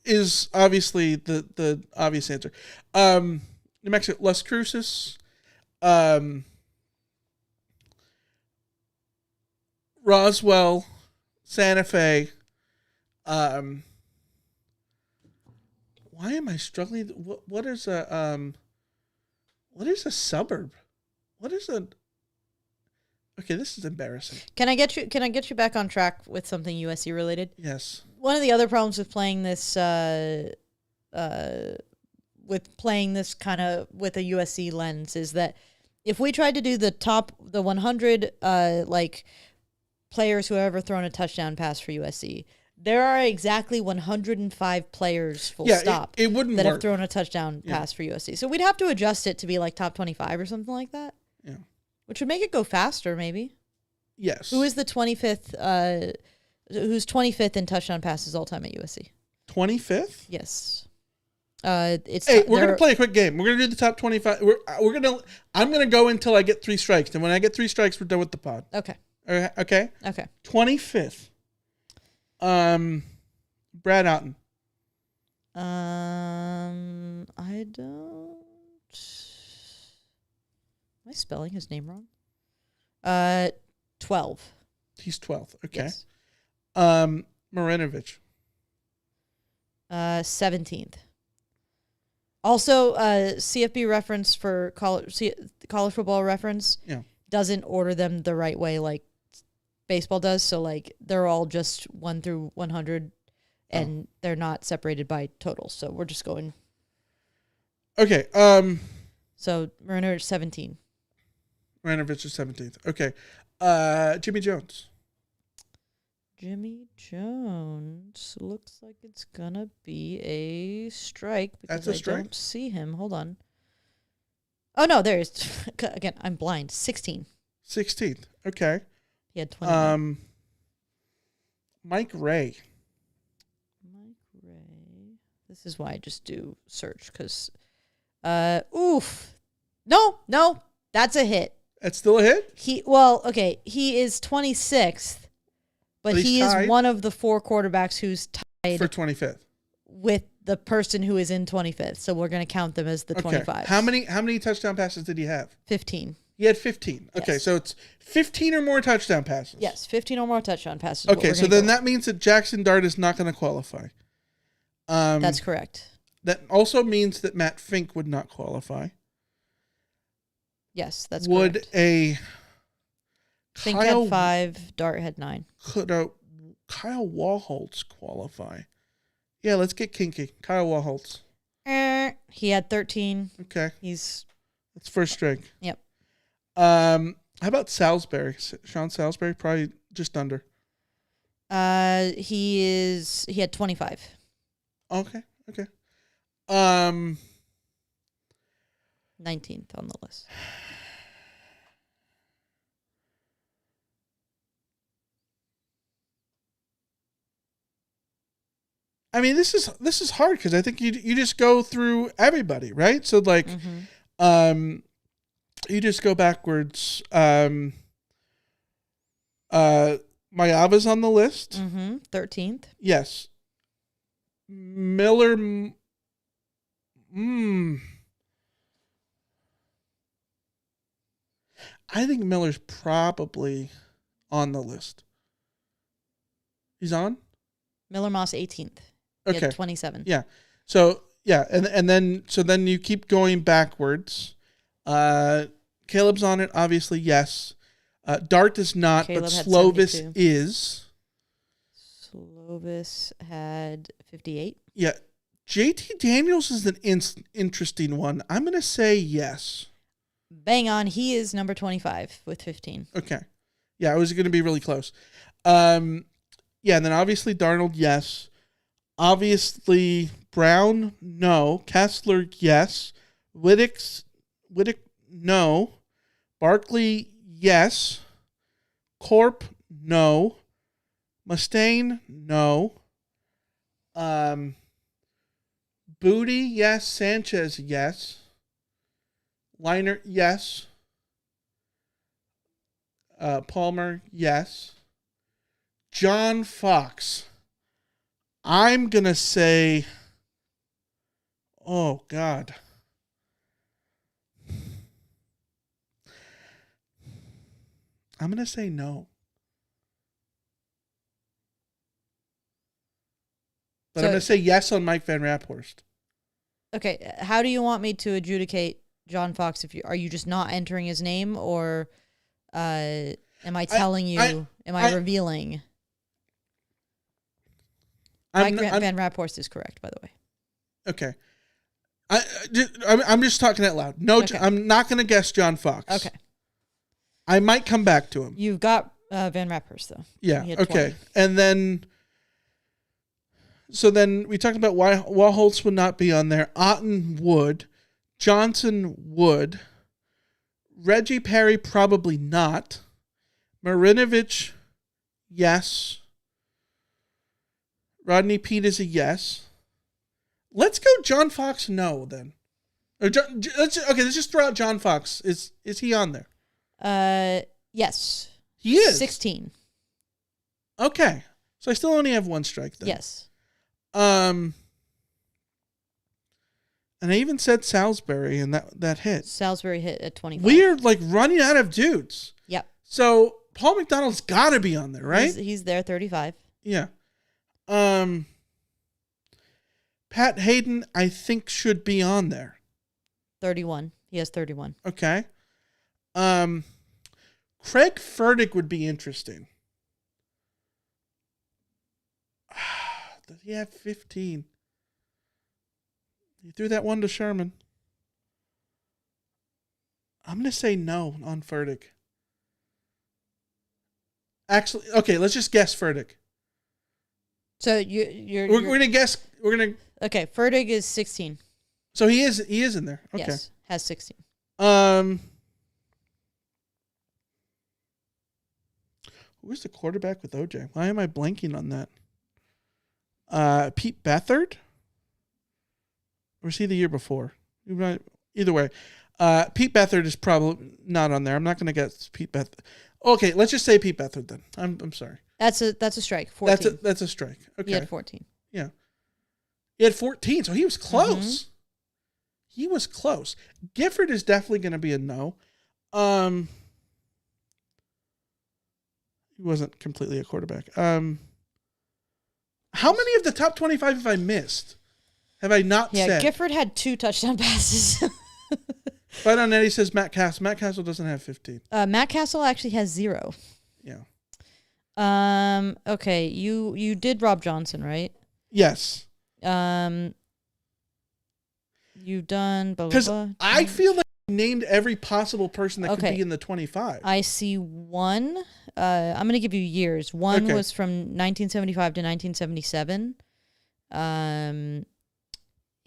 is obviously the obvious answer. New Mexico, Las Cruces, Roswell, Santa Fe. Why am I struggling? What is a suburb? What is a? Okay, this is embarrassing. Can I get you back on track with something USC related? Yes. One of the other problems with playing this kind of with a USC lens is that if we tried to do the 100 players who have ever thrown a touchdown pass for USC, there are exactly 105 players stop it wouldn't that work. have thrown a touchdown pass for USC. So we'd have to adjust it to be like top 25 or something like that. Yeah. Which would make it go faster, maybe. Yes. Who is the 25th? Who's 25th in touchdown passes all time at USC? 25th? Yes. We're gonna play a quick game. We're gonna do the top 25. I'm gonna go until I get 3 strikes, and when I get 3 strikes, we're done with the pod. Okay. Okay. Okay. 25th. Brad Otten. I don't. Am I spelling his name wrong? 12. He's 12th. Okay. Yes. Marinovich. 17th. Also, CFB reference for college football reference doesn't order them the right way like baseball does. So, like, they're all just 1 through 100, and they're not separated by totals. So we're just going. Okay. So Marinovich 17. Marinovich is 17th. Okay. Jimmy Jones. Jimmy Jones looks like it's gonna be a strike because I don't see him. Hold on. Oh no, there is. Again, I'm blind. 16. 16th. Okay. He had 20. Mike Ray. This is why I just do search because. Oof. No, that's a hit. That's still a hit? He is 26th, but he is one of the 4 quarterbacks who's tied for 25th with the person who is in 25th. So we're going to count them as the 25. How many touchdown passes did he have? 15. He had 15. Okay, yes. So it's 15 or more touchdown passes. Yes, 15 or more touchdown passes. Okay, so then that means that Jackson Dart is not going to qualify. That's correct. That also means that Matt Fink would not qualify. Yes, that's correct. Would a Fink had 5, Dart had 9. Could Kyle Walholtz qualify? Yeah, let's get kinky. Kyle Walholtz. He had 13. Okay. That's first string. Yep. How about Salisbury? Sean Salisbury, probably just under. He had 25. Okay. 19th on the list. I mean, this is hard because I think you just go through everybody, right? So like, you just go backwards. Mayava's on the list. 13th. Yes. Miller. I think Miller's probably on the list. He's on? Miller Moss 18th. Okay. He had 27. Yeah. So, yeah, and then you keep going backwards. Caleb's on it, obviously, yes. Dart is not, Caleb but Slovis is. Slovis had 58. Yeah. JT Daniels is an interesting one. I'm going to say yes. Bang on. He is number 25 with 15. Okay. Yeah, I was going to be really close. Yeah, and then obviously Darnold, yes. Obviously Brown, no. Kessler, yes. Wittick, no. Barkley, yes. Corp, no. Mustaine, no. Booty, yes. Sanchez, yes. Liner, yes. Palmer, yes. John Fox. I'm going to say, oh, God. I'm going to say no. But I'm going to say yes on Mike Van Raphorst. Okay, how do you want me to adjudicate John Fox? Are you just not entering his name, or am I telling you? Am I revealing? Mike Van Raphorst is correct, by the way. Okay. I'm just talking out loud. No, okay. I'm not going to guess John Fox. Okay. I might come back to him. You've got Van Raphorst, though. Yeah, okay. 20. And then... So then we talked about why Holtz would not be on there. Otten would. Johnson would. Reggie Perry probably not. Marinovich, yes. Rodney Pete is a yes. Let's go John Fox, no, then. Let's just throw out John Fox. Is he on there? Yes. He is? 16. Okay. So I still only have one strike then. Yes. And I even said Salisbury, and that hit. Salisbury hit at 25. We're like running out of dudes. Yep. So Paul McDonald's got to be on there, right? He's there, 35. Yeah. Pat Hayden, I think, should be on there. 31. He has 31. Okay. Craig Furtick would be interesting. Does he have 15? You threw that one to Sherman. I'm going to say no on Furtick. Actually, okay, let's just guess Furtick. So we're going to guess. We're going to. Okay, Furtick is 16. So he is in there. Okay. Yes, has 16. Who's the quarterback with OJ? Why am I blanking on that? Pete Beathard? Or was he the year before? Either way. Pete Beathard is probably not on there. I'm not going to guess Pete Beathard. Okay, let's just say Pete Beathard then. I'm sorry. That's a strike. 14. That's a strike. Okay. He had 14. Yeah. He had 14, so he was close. Mm-hmm. He was close. Gifford is definitely going to be a no. He wasn't completely a quarterback. How many of the top 25 have I missed? Have I not said? Yeah, Gifford had 2 touchdown passes. Right on Eddie says Matt Castle. Matt Castle doesn't have 15. Matt Castle actually has 0. Yeah. Okay, you did Rob Johnson, right? Yes. You've done blah, blah, because blah. I feel like I named every possible person that could be in the 25. I see one. I'm going to give you years. One was from 1975 to 1977.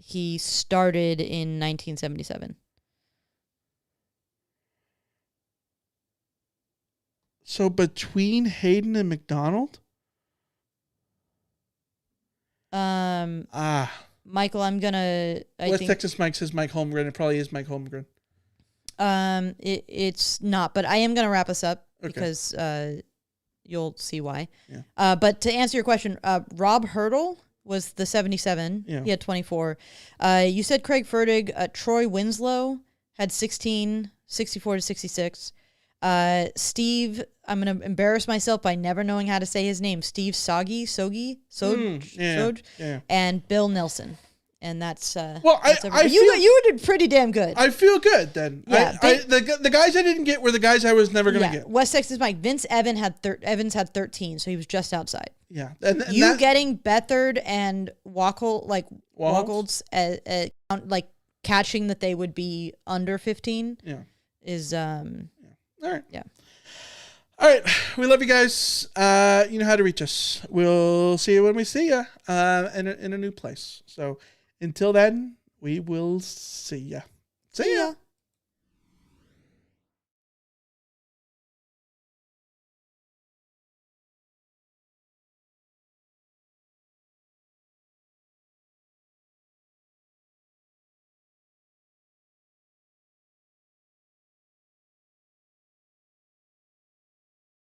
He started in 1977. So between Hayden and McDonald? Michael, I'm gonna. West Texas Mike says Mike Holmgren. It probably is Mike Holmgren. It's not, but I am gonna wrap us up because you'll see why. Yeah. But to answer your question, Rob Hurdle was the 77. Yeah. He had 24. You said Craig Fertig. Troy Winslow had 16, 64 to 66. Steve, I'm going to embarrass myself by never knowing how to say his name. Steve Sogge, and Bill Nelson. And that's you did pretty damn good. I feel good then. Yeah, the guys I didn't get were the guys I was never going to get. West Texas Mike. Vince Evans had 13, so he was just outside. Yeah. And getting Beathard and Wacholtz like catching that they would be under 15 is All right. Yeah. All right. We love you guys. You know how to reach us. We'll see you when we see you in a new place. So until then, we will see ya. See ya.